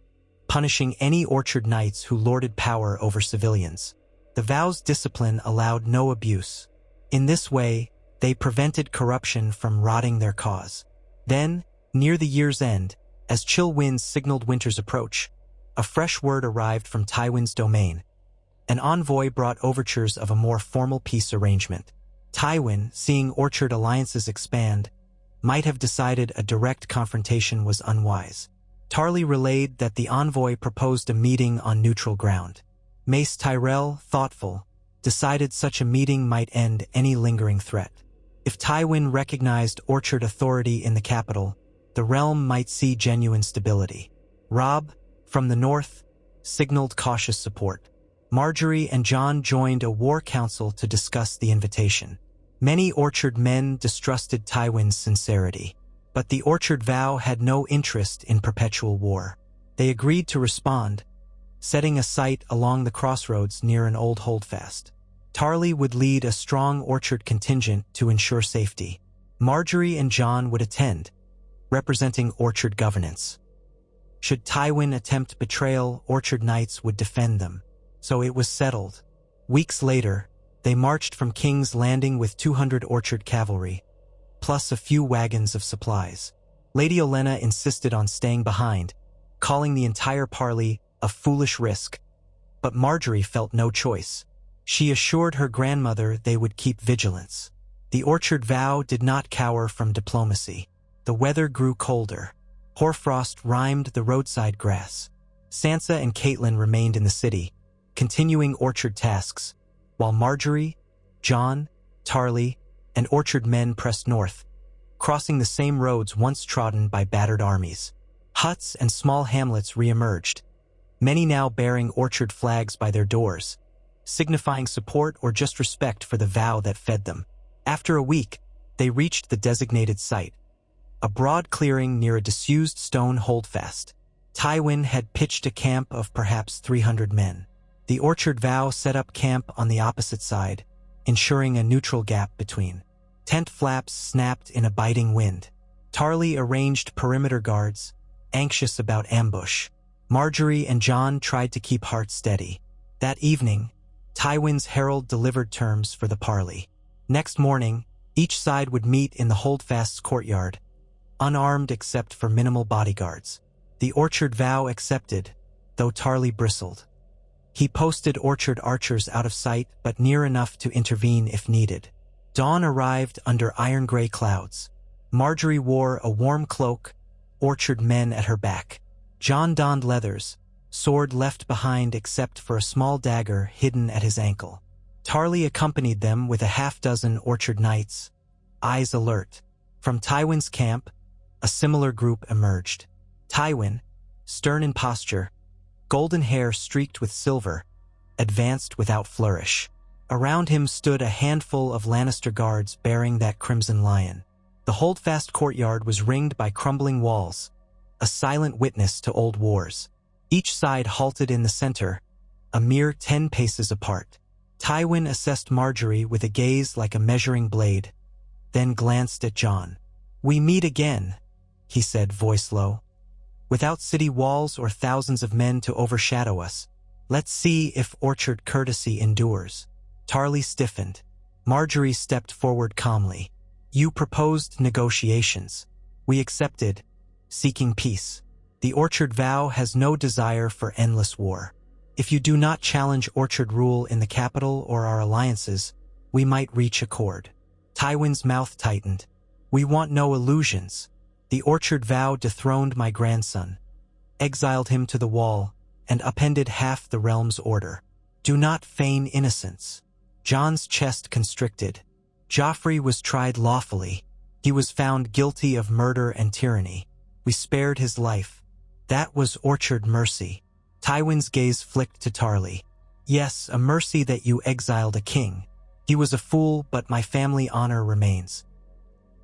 punishing any Orchard knights who lorded power over civilians. The Vow's discipline allowed no abuse. In this way, they prevented corruption from rotting their cause. Then, near the year's end, as chill winds signaled winter's approach, a fresh word arrived from Tywin's domain. An envoy brought overtures of a more formal peace arrangement. Tywin, seeing Orchard alliances expand, might have decided a direct confrontation was unwise. Tarly relayed that the envoy proposed a meeting on neutral ground. Mace Tyrell, thoughtful, decided such a meeting might end any lingering threat. If Tywin recognized Orchard authority in the capital, the realm might see genuine stability. Robb, from the north, signaled cautious support. Margaery and Jon joined a war council to discuss the invitation. Many Orchard men distrusted Tywin's sincerity, but the Orchard Vow had no interest in perpetual war. They agreed to respond, setting a site along the crossroads near an old holdfast. Tarly would lead a strong Orchard contingent to ensure safety. Margaery and Jon would attend, representing Orchard governance. Should Tywin attempt betrayal, Orchard knights would defend them. So it was settled. Weeks later, they marched from King's Landing with 200 Orchard cavalry, plus a few wagons of supplies. Lady Olenna insisted on staying behind, calling the entire parley a foolish risk. But Margaery felt no choice. She assured her grandmother they would keep vigilance. The Orchard Vow did not cower from diplomacy. The weather grew colder. Hoarfrost rimed the roadside grass. Sansa and Catelyn remained in the city, continuing Orchard tasks, while Margaery, Jon, Tarly, and Orchard men pressed north, crossing the same roads once trodden by battered armies. Huts and small hamlets re-emerged, many now bearing Orchard flags by their doors, signifying support or just respect for the vow that fed them. After a week, they reached the designated site, a broad clearing near a disused stone holdfast. Tywin had pitched a camp of perhaps 300 men. The Orchard Vow set up camp on the opposite side, ensuring a neutral gap between. Tent flaps snapped in a biting wind. Tarly arranged perimeter guards, anxious about ambush. Margaery and Jon tried to keep hearts steady. That evening, Tywin's herald delivered terms for the parley. Next morning, each side would meet in the holdfast's courtyard, unarmed except for minimal bodyguards. The Orchard vow accepted, though Tarly bristled. He posted Orchard archers out of sight but near enough to intervene if needed. Dawn arrived under iron-gray clouds. Margaery wore a warm cloak, Orchard men at her back. Jon donned leathers, sword left behind except for a small dagger hidden at his ankle. Tarly accompanied them with a half-dozen Orchard knights, eyes alert. From Tywin's camp, a similar group emerged. Tywin, stern in posture, golden hair streaked with silver, advanced without flourish. Around him stood a handful of Lannister guards bearing that crimson lion. The holdfast courtyard was ringed by crumbling walls, a silent witness to old wars. Each side halted in the center, a mere 10 paces apart. Tywin assessed Margaery with a gaze like a measuring blade, then glanced at Jon. "We meet again," he said, voice low. "Without city walls or thousands of men to overshadow us, let's see if Orchard courtesy endures." Tarly stiffened. Margaery stepped forward calmly. "You proposed negotiations. We accepted, seeking peace. The Orchard vow has no desire for endless war. If you do not challenge Orchard rule in the capital or our alliances, we might reach accord." Tywin's mouth tightened. "We want no illusions. The Orchard vow dethroned my grandson, exiled him to the wall, and upended half the realm's order. Do not feign innocence." Jon's chest constricted. Joffrey was tried lawfully. He was found guilty of murder and tyranny. We spared his life. That was Orchard mercy. Tywin's gaze flicked to Tarly. "Yes, a mercy that you exiled a king. He was a fool, but my family honor remains.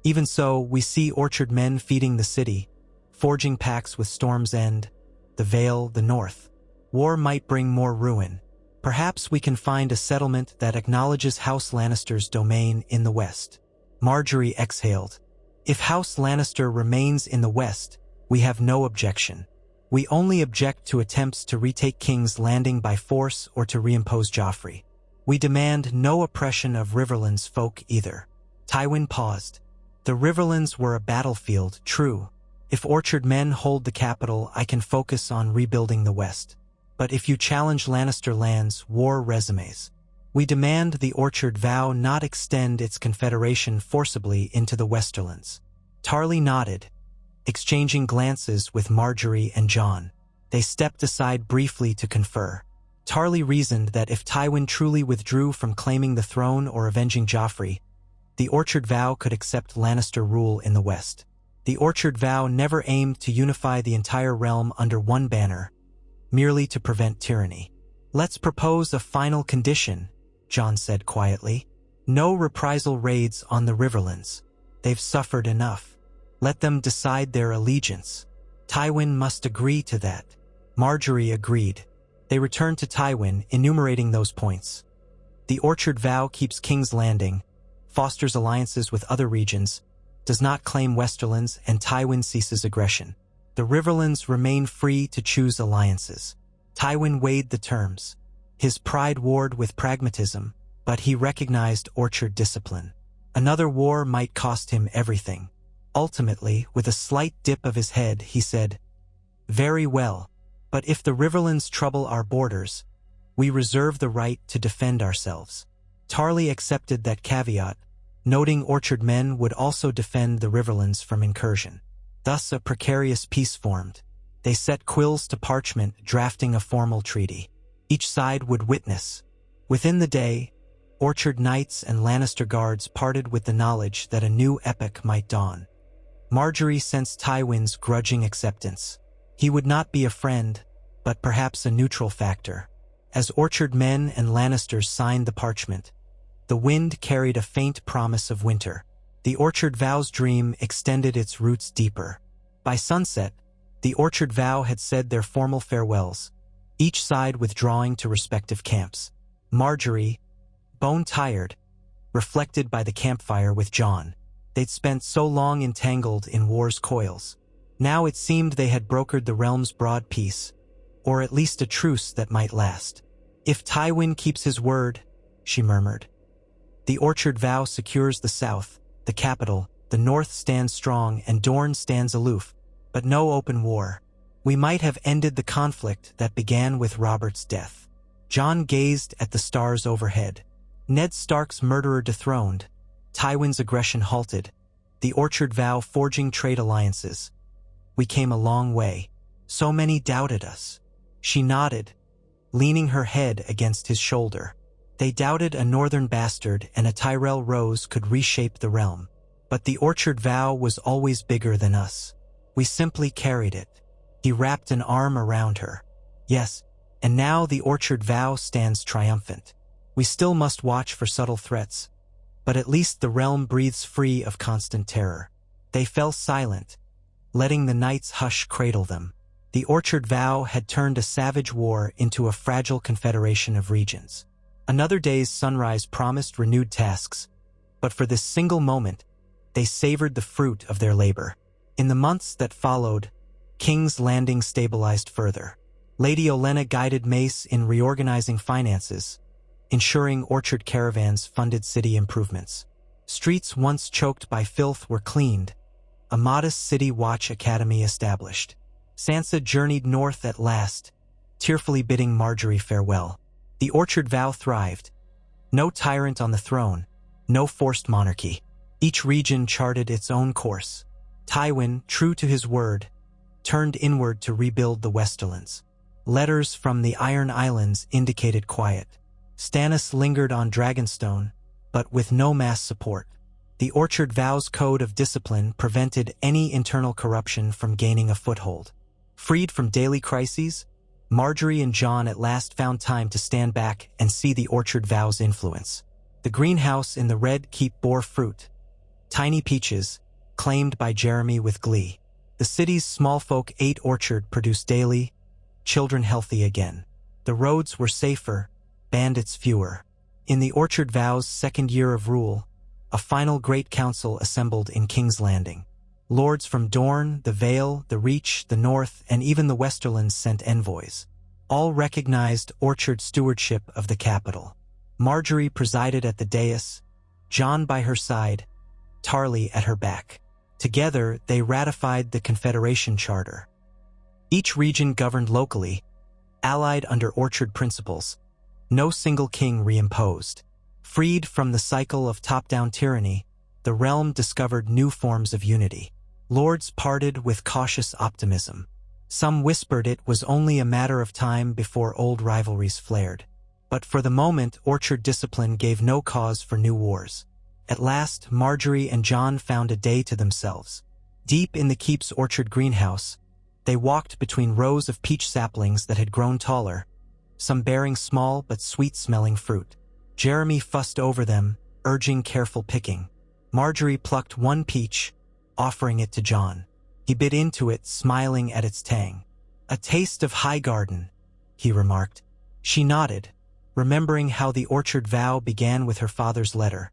Even so, we see Orchard men feeding the city, forging pacts with Storm's End, the Vale, the North. War might bring more ruin. Perhaps we can find a settlement that acknowledges House Lannister's domain in the West." Margaery exhaled. "If House Lannister remains in the West, we have no objection. We only object to attempts to retake King's Landing by force or to reimpose Joffrey. We demand no oppression of Riverland's folk either." Tywin paused. "The Riverlands were a battlefield, true. If Orchard men hold the capital, I can focus on rebuilding the West. But if you challenge Lannister lands, war resumes. We demand the Orchard vow not extend its confederation forcibly into the Westerlands." Tarly nodded, exchanging glances with Margaery and Jon. They stepped aside briefly to confer. Tarly reasoned that if Tywin truly withdrew from claiming the throne or avenging Joffrey, the Orchard vow could accept Lannister rule in the West. The Orchard vow never aimed to unify the entire realm under one banner, merely to prevent tyranny. "Let's propose a final condition," Jon said quietly. "No reprisal raids on the Riverlands. They've suffered enough. Let them decide their allegiance." Tywin must agree to that. Margaery agreed. They returned to Tywin, enumerating those points. The Orchard vow keeps King's Landing, fosters alliances with other regions, does not claim Westerlands, and Tywin ceases aggression. The Riverlands remain free to choose alliances. Tywin weighed the terms. His pride warred with pragmatism, but he recognized Orchard discipline. Another war might cost him everything. Ultimately, with a slight dip of his head, he said, "Very well, but if the Riverlands trouble our borders, we reserve the right to defend ourselves." Tarly accepted that caveat, noting Orchard men would also defend the Riverlands from incursion. Thus a precarious peace formed. They set quills to parchment, drafting a formal treaty. Each side would witness. Within the day, Orchard knights and Lannister guards parted with the knowledge that a new epoch might dawn. Margaery sensed Tywin's grudging acceptance. He would not be a friend, but perhaps a neutral factor. As Orchard men and Lannisters signed the parchment, the wind carried a faint promise of winter. The Orchard vow's dream extended its roots deeper. By sunset, the Orchard vow had said their formal farewells, each side withdrawing to respective camps. Margaery, bone-tired, reflected by the campfire with Jon. They'd spent so long entangled in war's coils. Now it seemed they had brokered the realm's broad peace, or at least a truce that might last. "If Tywin keeps his word," she murmured. "The Orchard vow secures the south, the capital, the north stands strong and Dorne stands aloof, but no open war. We might have ended the conflict that began with Robert's death." Jon gazed at the stars overhead. Ned Stark's murderer dethroned, Tywin's aggression halted, the Orchard vow forging trade alliances. "We came a long way. So many doubted us." She nodded, leaning her head against his shoulder. "They doubted a northern bastard and a Tyrell rose could reshape the realm. But the Orchard vow was always bigger than us. We simply carried it." He wrapped an arm around her. "Yes, and now the Orchard vow stands triumphant. We still must watch for subtle threats, but at least the realm breathes free of constant terror." They fell silent, letting the night's hush cradle them. The Orchard vow had turned a savage war into a fragile confederation of regions. Another day's sunrise promised renewed tasks, but for this single moment, they savored the fruit of their labor. In the months that followed, King's Landing stabilized further. Lady Olenna guided Mace in reorganizing finances, ensuring Orchard caravans funded city improvements. Streets once choked by filth were cleaned, a modest city watch academy established. Sansa journeyed north at last, tearfully bidding Margaery farewell. The Orchard vow thrived. No tyrant on the throne, no forced monarchy. Each region charted its own course. Tywin, true to his word, turned inward to rebuild the Westerlands. Letters from the Iron Islands indicated quiet. Stannis lingered on Dragonstone, but with no mass support. The Orchard vow's code of discipline prevented any internal corruption from gaining a foothold. Freed from daily crises, Margaery and Jon at last found time to stand back and see the Orchard vow's influence. The greenhouse in the Red Keep bore fruit. Tiny peaches, claimed by Jeremy with glee. The city's small folk ate orchard produced daily, children healthy again. The roads were safer, bandits fewer. In the Orchard vow's second year of rule, a final great council assembled in King's Landing. Lords from Dorne, the Vale, the Reach, the North, and even the Westerlands sent envoys. All recognized Orchard stewardship of the capital. Margaery presided at the dais, Jon by her side, Tarly at her back. Together, they ratified the Confederation Charter. Each region governed locally, allied under Orchard principles. No single king reimposed. Freed from the cycle of top-down tyranny, the realm discovered new forms of unity. Lords parted with cautious optimism. Some whispered it was only a matter of time before old rivalries flared. But for the moment, Orchard discipline gave no cause for new wars. At last, Margaery and Jon found a day to themselves. Deep in the keep's orchard greenhouse, they walked between rows of peach saplings that had grown taller, some bearing small but sweet-smelling fruit. Jeremy fussed over them, urging careful picking. Margaery plucked one peach, offering it to Jon. He bit into it, smiling at its tang. "A taste of High Garden," he remarked. She nodded, remembering how the Orchard vow began with her father's letter,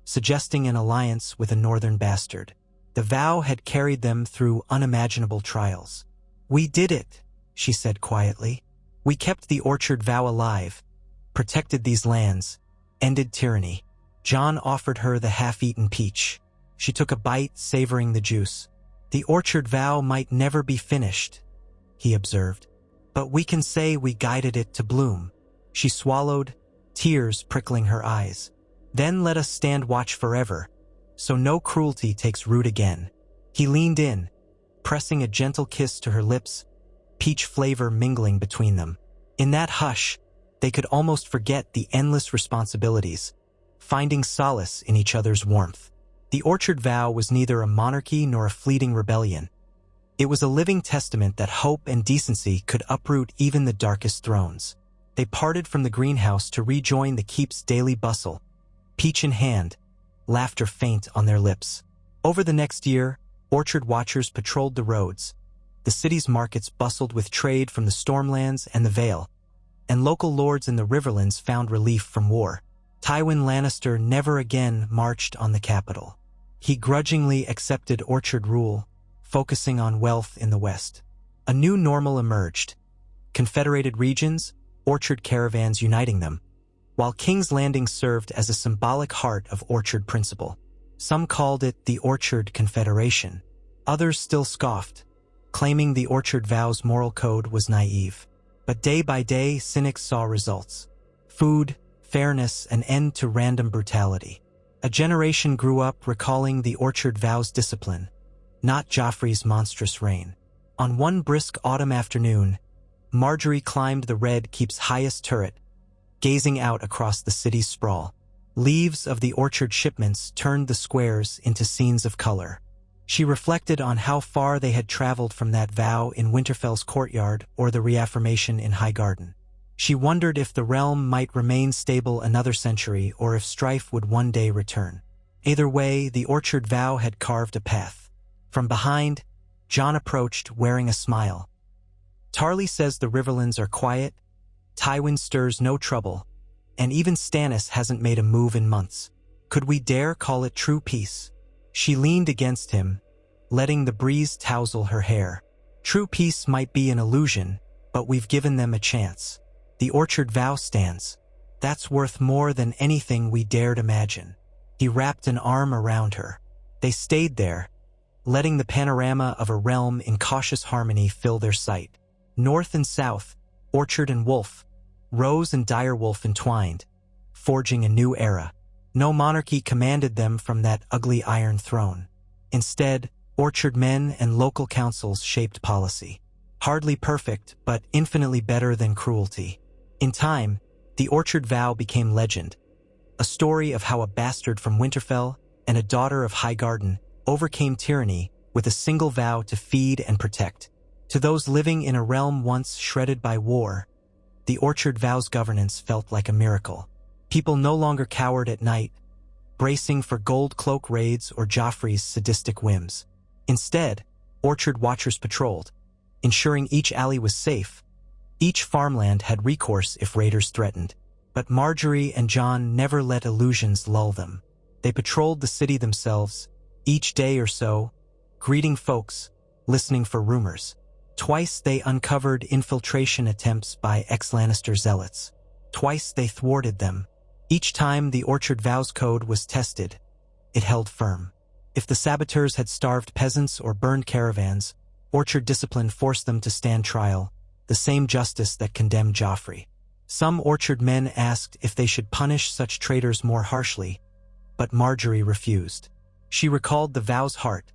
suggesting an alliance with a northern bastard. The vow had carried them through unimaginable trials. "We did it," she said quietly. "We kept the Orchard vow alive, protected these lands, ended tyranny." Jon offered her the half-eaten peach. She took a bite, savoring the juice. "The Orchard vow might never be finished," he observed, "but we can say we guided it to bloom." She swallowed, tears prickling her eyes. "Then let us stand watch forever, so no cruelty takes root again." He leaned in, pressing a gentle kiss to her lips, peach flavor mingling between them. In that hush, they could almost forget the endless responsibilities, finding solace in each other's warmth. The Orchard vow was neither a monarchy nor a fleeting rebellion. It was a living testament that hope and decency could uproot even the darkest thrones. They parted from the greenhouse to rejoin the keep's daily bustle, peach in hand, laughter faint on their lips. Over the next year, Orchard watchers patrolled the roads. The city's markets bustled with trade from the Stormlands and the Vale, and local lords in the Riverlands found relief from war. Tywin Lannister never again marched on the capital. he grudgingly accepted orchard rule, focusing on wealth in the West. A new normal emerged: confederated regions, orchard caravans uniting them, while King's Landing served as a symbolic heart of orchard principle. Some called it the Orchard Confederation. Others still scoffed, claiming the orchard vow's moral code was naive. But day by day, cynics saw results: food, fairness, an end to random brutality. A generation grew up recalling the orchard vow's discipline, not Joffrey's monstrous reign. On one brisk autumn afternoon, Margaery climbed the Red Keep's highest turret, gazing out across the city's sprawl. Leaves of the orchard shipments turned the squares into scenes of color. She reflected on how far they had traveled from that vow in Winterfell's courtyard or the reaffirmation in Highgarden. She wondered if the realm might remain stable another century or if strife would one day return. Either way, the orchard vow had carved a path. From behind, Jon approached, wearing a smile. "Tarly says the Riverlands are quiet, Tywin stirs no trouble, and even Stannis hasn't made a move in months. Could we dare call it true peace?" She leaned against him, letting the breeze tousle her hair. "True peace might be an illusion, but we've given them a chance. The orchard vow stands. That's worth more than anything we dared imagine." He wrapped an arm around her. They stayed there, letting the panorama of a realm in cautious harmony fill their sight. North and south, orchard and wolf, Rose and direwolf entwined, forging a new era. No monarchy commanded them from that ugly iron throne. Instead, orchard men and local councils shaped policy. Hardly perfect, but infinitely better than cruelty. In time, the orchard vow became legend, a story of how a bastard from Winterfell and a daughter of Highgarden overcame tyranny with a single vow to feed and protect. To those living in a realm once shredded by war, the orchard vow's governance felt like a miracle. People no longer cowered at night, bracing for gold cloak raids or Joffrey's sadistic whims. Instead, orchard watchers patrolled, ensuring each alley was safe. Each farmland had recourse if raiders threatened. But Margaery and Jon never let illusions lull them. They patrolled the city themselves, each day or so, greeting folks, listening for rumors. Twice they uncovered infiltration attempts by ex-Lannister zealots. Twice they thwarted them. Each time the Orchard Vows Code was tested, it held firm. If the saboteurs had starved peasants or burned caravans, Orchard discipline forced them to stand trial, the same justice that condemned Joffrey. Some Orchard men asked if they should punish such traitors more harshly, but Margaery refused. She recalled the vow's heart: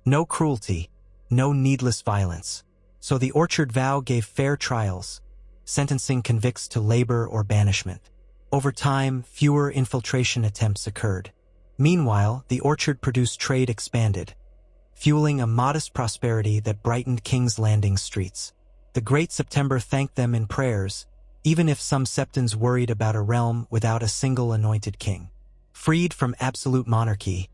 no cruelty, no needless violence. So the Orchard Vow gave fair trials, sentencing convicts to labor or banishment. Over time, fewer infiltration attempts occurred. Meanwhile, the orchard produced trade expanded, fueling a modest prosperity that brightened King's Landing streets. The Great September thanked them in prayers, even if some septons worried about a realm without a single anointed king. Freed from absolute monarchy,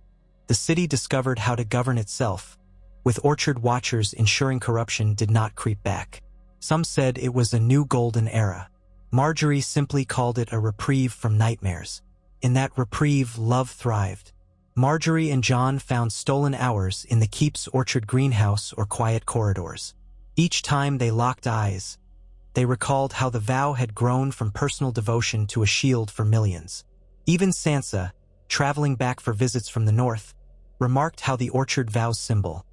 the city discovered how to govern itself, with orchard watchers ensuring corruption did not creep back. Some said it was a new golden era. Margaery simply called it a reprieve from nightmares. In that reprieve, love thrived. Margaery and Jon found stolen hours in the keep's orchard greenhouse or quiet corridors. Each time they locked eyes, they recalled how the vow had grown from personal devotion to a shield for millions. Even Sansa, traveling back for visits from the north, remarked how the orchard vow's symbol,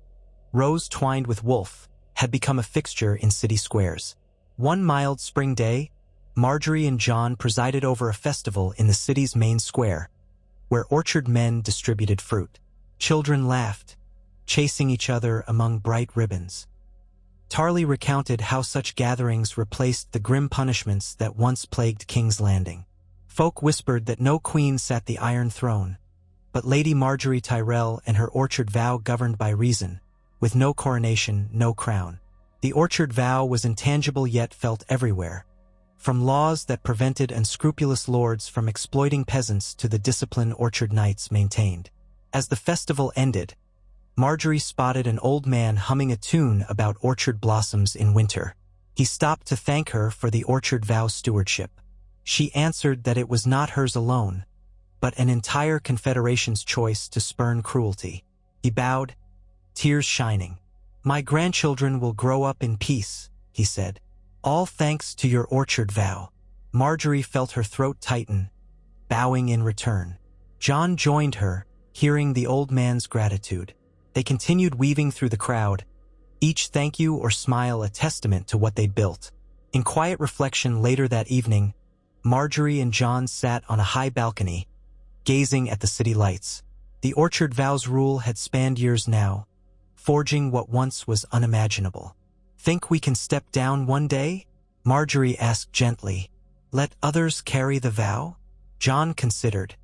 rose twined with wolf, had become a fixture in city squares. One mild spring day, Margaery and Jon presided over a festival in the city's main square, where orchard men distributed fruit. Children laughed, chasing each other among bright ribbons. Tarly recounted how such gatherings replaced the grim punishments that once plagued King's Landing. Folk whispered that no queen sat the Iron Throne, but Lady Margaery Tyrell and her orchard vow governed by reason, with no coronation, no crown. The orchard vow was intangible yet felt everywhere, from laws that prevented unscrupulous lords from exploiting peasants to the discipline orchard knights maintained. As the festival ended, Margaery spotted an old man humming a tune about orchard blossoms in winter. He stopped to thank her for the orchard vow's stewardship. She answered that it was not hers alone, but an entire confederation's choice to spurn cruelty. He bowed, tears shining. "My grandchildren will grow up in peace," he said. "All thanks to your orchard vow." Margaery felt her throat tighten, bowing in return. Jon joined her, hearing the old man's gratitude. They continued weaving through the crowd, each thank you or smile a testament to what they'd built. In quiet reflection later that evening, Margaery and Jon sat on a high balcony, gazing at the city lights. The orchard vow's rule had spanned years now, forging what once was unimaginable. "Think we can step down one day?" Margaery asked gently. "Let others carry the vow?" Jon considered.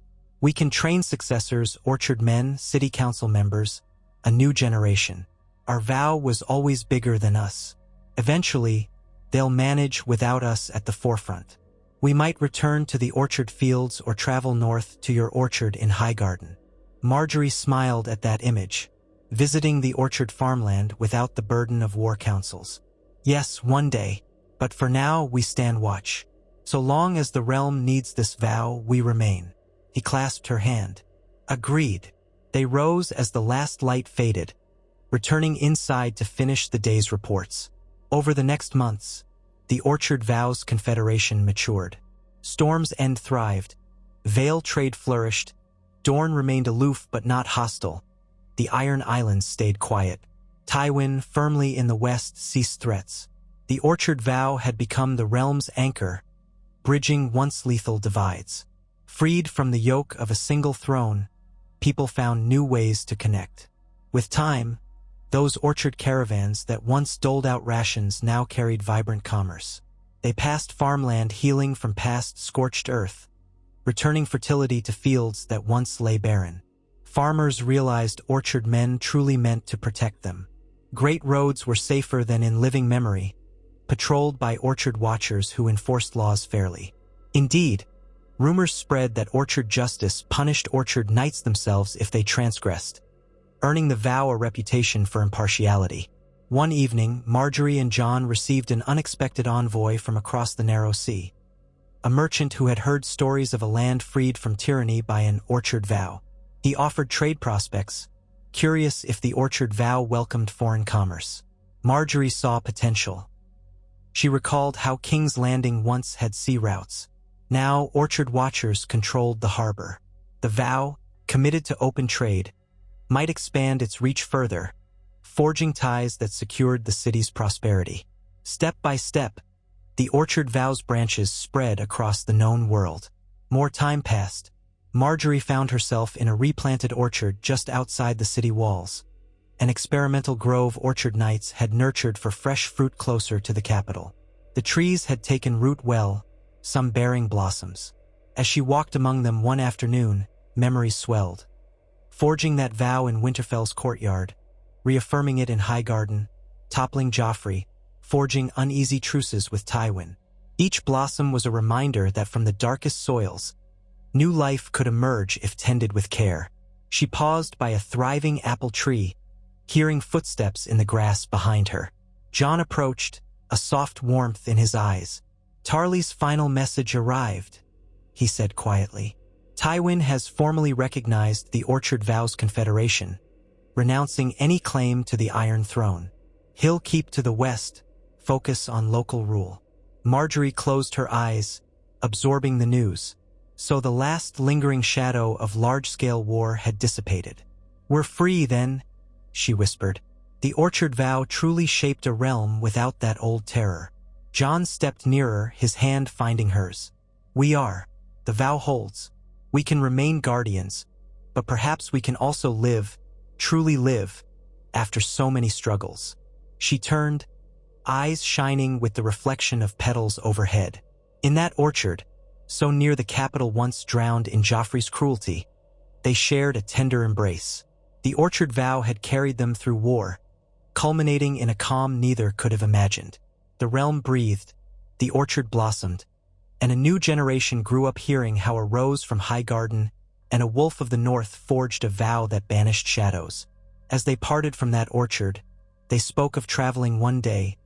"We can train successors, orchard men, city council members, a new generation. Our vow was always bigger than us. Eventually, they'll manage without us at the forefront. We might return to the orchard fields or travel north to your orchard in Highgarden." Margaery smiled at that image, visiting the orchard farmland without the burden of war councils. "Yes, one day, but for now we stand watch. So long as the realm needs this vow, we remain." He clasped her hand. "Agreed." They rose as the last light faded, returning inside to finish the day's reports. Over the next months, the Orchard Vows Confederation matured. Storm's End thrived. Vale trade flourished. Dorne remained aloof but not hostile. The Iron Islands stayed quiet. Tywin, firmly in the west, ceased threats. The Orchard Vow had become the realm's anchor, bridging once lethal divides. Freed from the yoke of a single throne, people found new ways to connect. With time, those orchard caravans that once doled out rations now carried vibrant commerce. They passed farmland healing from past scorched earth, returning fertility to fields that once lay barren. Farmers realized orchard men truly meant to protect them. Great roads were safer than in living memory, patrolled by orchard watchers who enforced laws fairly. Indeed, rumors spread that orchard justice punished orchard knights themselves if they transgressed, earning the vow a reputation for impartiality. One evening, Margaery and Jon received an unexpected envoy from across the narrow sea. A merchant who had heard stories of a land freed from tyranny by an orchard vow. He offered trade prospects, curious if the orchard vow welcomed foreign commerce. Margaery saw potential. She recalled how King's Landing once had sea routes. Now orchard watchers controlled the harbor. The vow, committed to open trade, might expand its reach further, forging ties that secured the city's prosperity. Step by step, the orchard vow's branches spread across the known world. More time passed. Margaery found herself in a replanted orchard just outside the city walls. An experimental grove orchard knights had nurtured for fresh fruit closer to the capital. The trees had taken root well, some bearing blossoms. As she walked among them one afternoon, memories swelled. Forging that vow in Winterfell's courtyard, reaffirming it in Highgarden, toppling Joffrey, forging uneasy truces with Tywin. Each blossom was a reminder that from the darkest soils, new life could emerge if tended with care. She paused by a thriving apple tree, hearing footsteps in the grass behind her. Jon approached, a soft warmth in his eyes. "Tarly's final message arrived," he said quietly. "Tywin has formally recognized the Orchard Vows Confederation, renouncing any claim to the Iron Throne. He'll keep to the west, focus on local rule." Margaery closed her eyes, absorbing the news. So the last lingering shadow of large-scale war had dissipated. "We're free, then," she whispered. The Orchard Vow truly shaped a realm without that old terror. Jon stepped nearer, his hand finding hers. "We are. The vow holds. We can remain guardians, but perhaps we can also live, truly live, after so many struggles." She turned, eyes shining with the reflection of petals overhead. In that orchard, so near the capital once drowned in Joffrey's cruelty, they shared a tender embrace. The Orchard Vow had carried them through war, culminating in a calm neither could have imagined. The realm breathed, the orchard blossomed, and a new generation grew up hearing how a rose from Highgarden and a wolf of the north forged a vow that banished shadows. As they parted from that orchard, they spoke of traveling one day,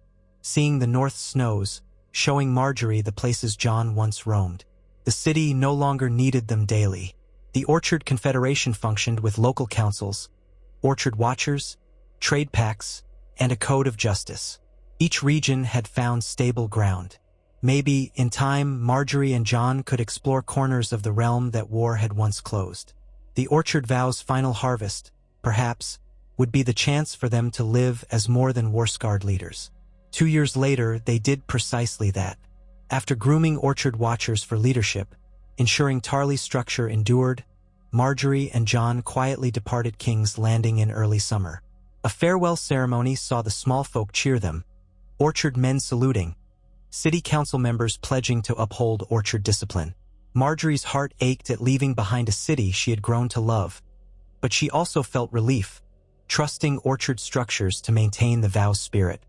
seeing the north snows, showing Margaery the places Jon once roamed. The city no longer needed them daily. The Orchard Confederation functioned with local councils, orchard watchers, trade pacts, and a code of justice. Each region had found stable ground. Maybe, in time, Margaery and Jon could explore corners of the realm that war had once closed. The Orchard Vow's final harvest, perhaps, would be the chance for them to live as more than war-scarred leaders. 2 years later, they did precisely that. After grooming orchard watchers for leadership, ensuring Tarly's structure endured, Margaery and Jon quietly departed King's Landing in early summer. A farewell ceremony saw the small folk cheer them, orchard men saluting, city council members pledging to uphold orchard discipline. Margaery's heart ached at leaving behind a city she had grown to love, but she also felt relief, trusting orchard structures to maintain the vow's spirit.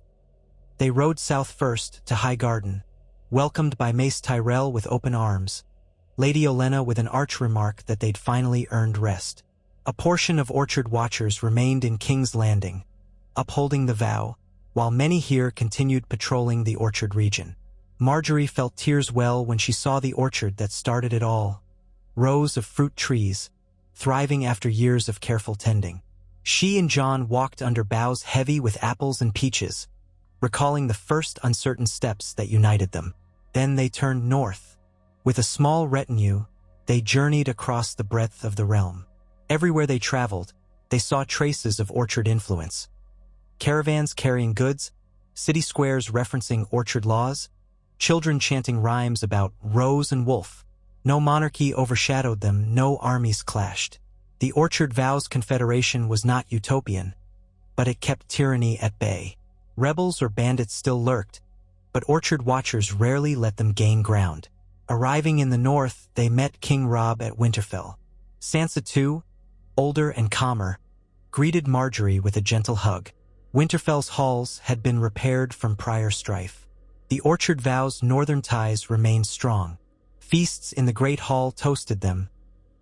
They rode south first to High Garden, welcomed by Mace Tyrell with open arms, Lady Olenna with an arch remark that they'd finally earned rest. A portion of orchard watchers remained in King's Landing, upholding the vow, while many here continued patrolling the orchard region. Margaery felt tears well when she saw the orchard that started it all. Rows of fruit trees, thriving after years of careful tending. She and Jon walked under boughs heavy with apples and peaches, recalling the first uncertain steps that united them. Then they turned north. With a small retinue, they journeyed across the breadth of the realm. Everywhere they traveled, they saw traces of orchard influence. Caravans carrying goods, city squares referencing orchard laws, children chanting rhymes about rose and wolf. No monarchy overshadowed them, no armies clashed. The Orchard Vow's confederation was not utopian, but it kept tyranny at bay. Rebels or bandits still lurked, but orchard watchers rarely let them gain ground. Arriving in the north, they met King Robb at Winterfell. Sansa too, older and calmer, greeted Margaery with a gentle hug. Winterfell's halls had been repaired from prior strife. The Orchard Vow's northern ties remained strong. Feasts in the Great Hall toasted them,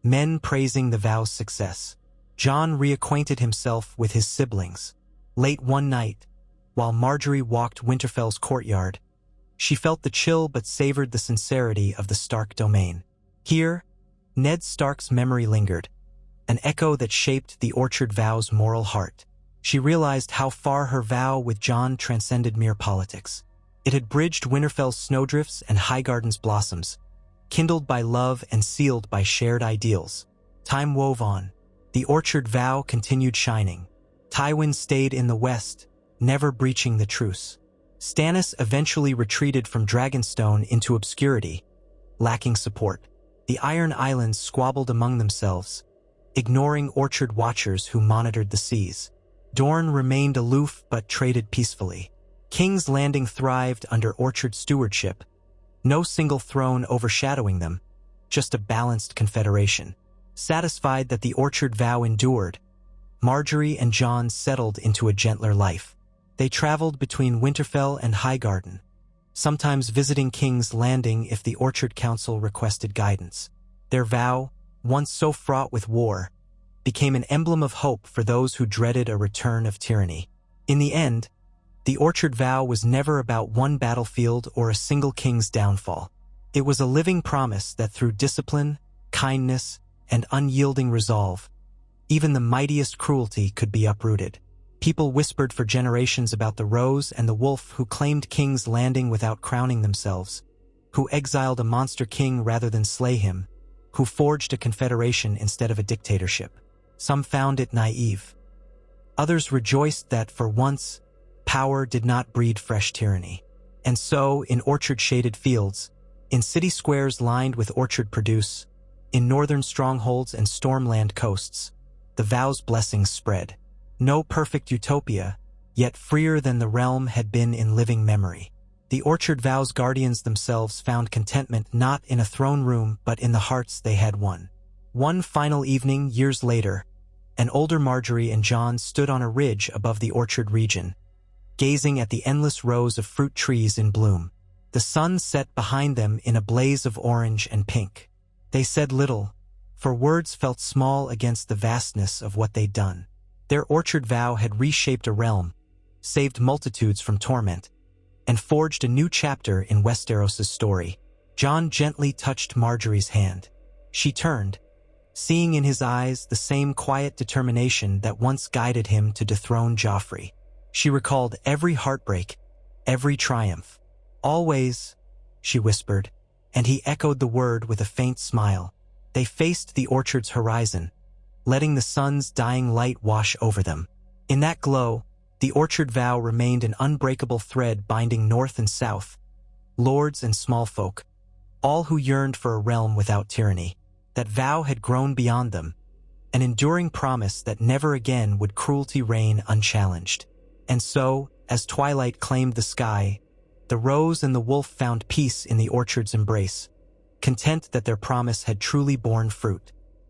men praising the vow's success. Jon reacquainted himself with his siblings. Late one night, while Margaery walked Winterfell's courtyard, she felt the chill but savored the sincerity of the Stark domain. Here, Ned Stark's memory lingered, an echo that shaped the Orchard Vow's moral heart. She realized how far her vow with Jon transcended mere politics. It had bridged Winterfell's snowdrifts and Highgarden's blossoms, kindled by love and sealed by shared ideals. Time wove on. The Orchard Vow continued shining. Tywin stayed in the west, never breaching the truce. Stannis eventually retreated from Dragonstone into obscurity, lacking support. The Iron Islands squabbled among themselves, ignoring orchard watchers who monitored the seas. Dorne remained aloof but traded peacefully. King's Landing thrived under orchard stewardship, no single throne overshadowing them, just a balanced confederation. Satisfied that the Orchard Vow endured, Margaery and Jon settled into a gentler life. They traveled between Winterfell and Highgarden, sometimes visiting King's Landing if the Orchard Council requested guidance. Their vow, once so fraught with war, became an emblem of hope for those who dreaded a return of tyranny. In the end, the Orchard Vow was never about one battlefield or a single king's downfall. It was a living promise that through discipline, kindness, and unyielding resolve, even the mightiest cruelty could be uprooted. People whispered for generations about the Rose and the Wolf who claimed King's Landing without crowning themselves, who exiled a monster king rather than slay him, who forged a confederation instead of a dictatorship. Some found it naive. Others rejoiced that, for once, power did not breed fresh tyranny. And so, in orchard-shaded fields, in city squares lined with orchard produce, in northern strongholds and stormland coasts, the vow's blessings spread. No perfect utopia, yet freer than the realm had been in living memory. The Orchard Vow's guardians themselves found contentment not in a throne room but in the hearts they had won. One final evening, years later, an older Margaery and Jon stood on a ridge above the orchard region, gazing at the endless rows of fruit trees in bloom. The sun set behind them in a blaze of orange and pink. They said little, for words felt small against the vastness of what they'd done. Their Orchard Vow had reshaped a realm, saved multitudes from torment, and forged a new chapter in Westeros' story. Jon gently touched Margaery's hand. She turned, seeing in his eyes the same quiet determination that once guided him to dethrone Joffrey. She recalled every heartbreak, every triumph. "Always," she whispered, and he echoed the word with a faint smile. They faced the orchard's horizon, letting the sun's dying light wash over them. In that glow, the orchard vow remained an unbreakable thread binding north and south, lords and small folk, all who yearned for a realm without tyranny. That vow had grown beyond them, an enduring promise that never again would cruelty reign unchallenged. And so, as twilight claimed the sky, the rose and the wolf found peace in the orchard's embrace, content that their promise had truly borne fruit.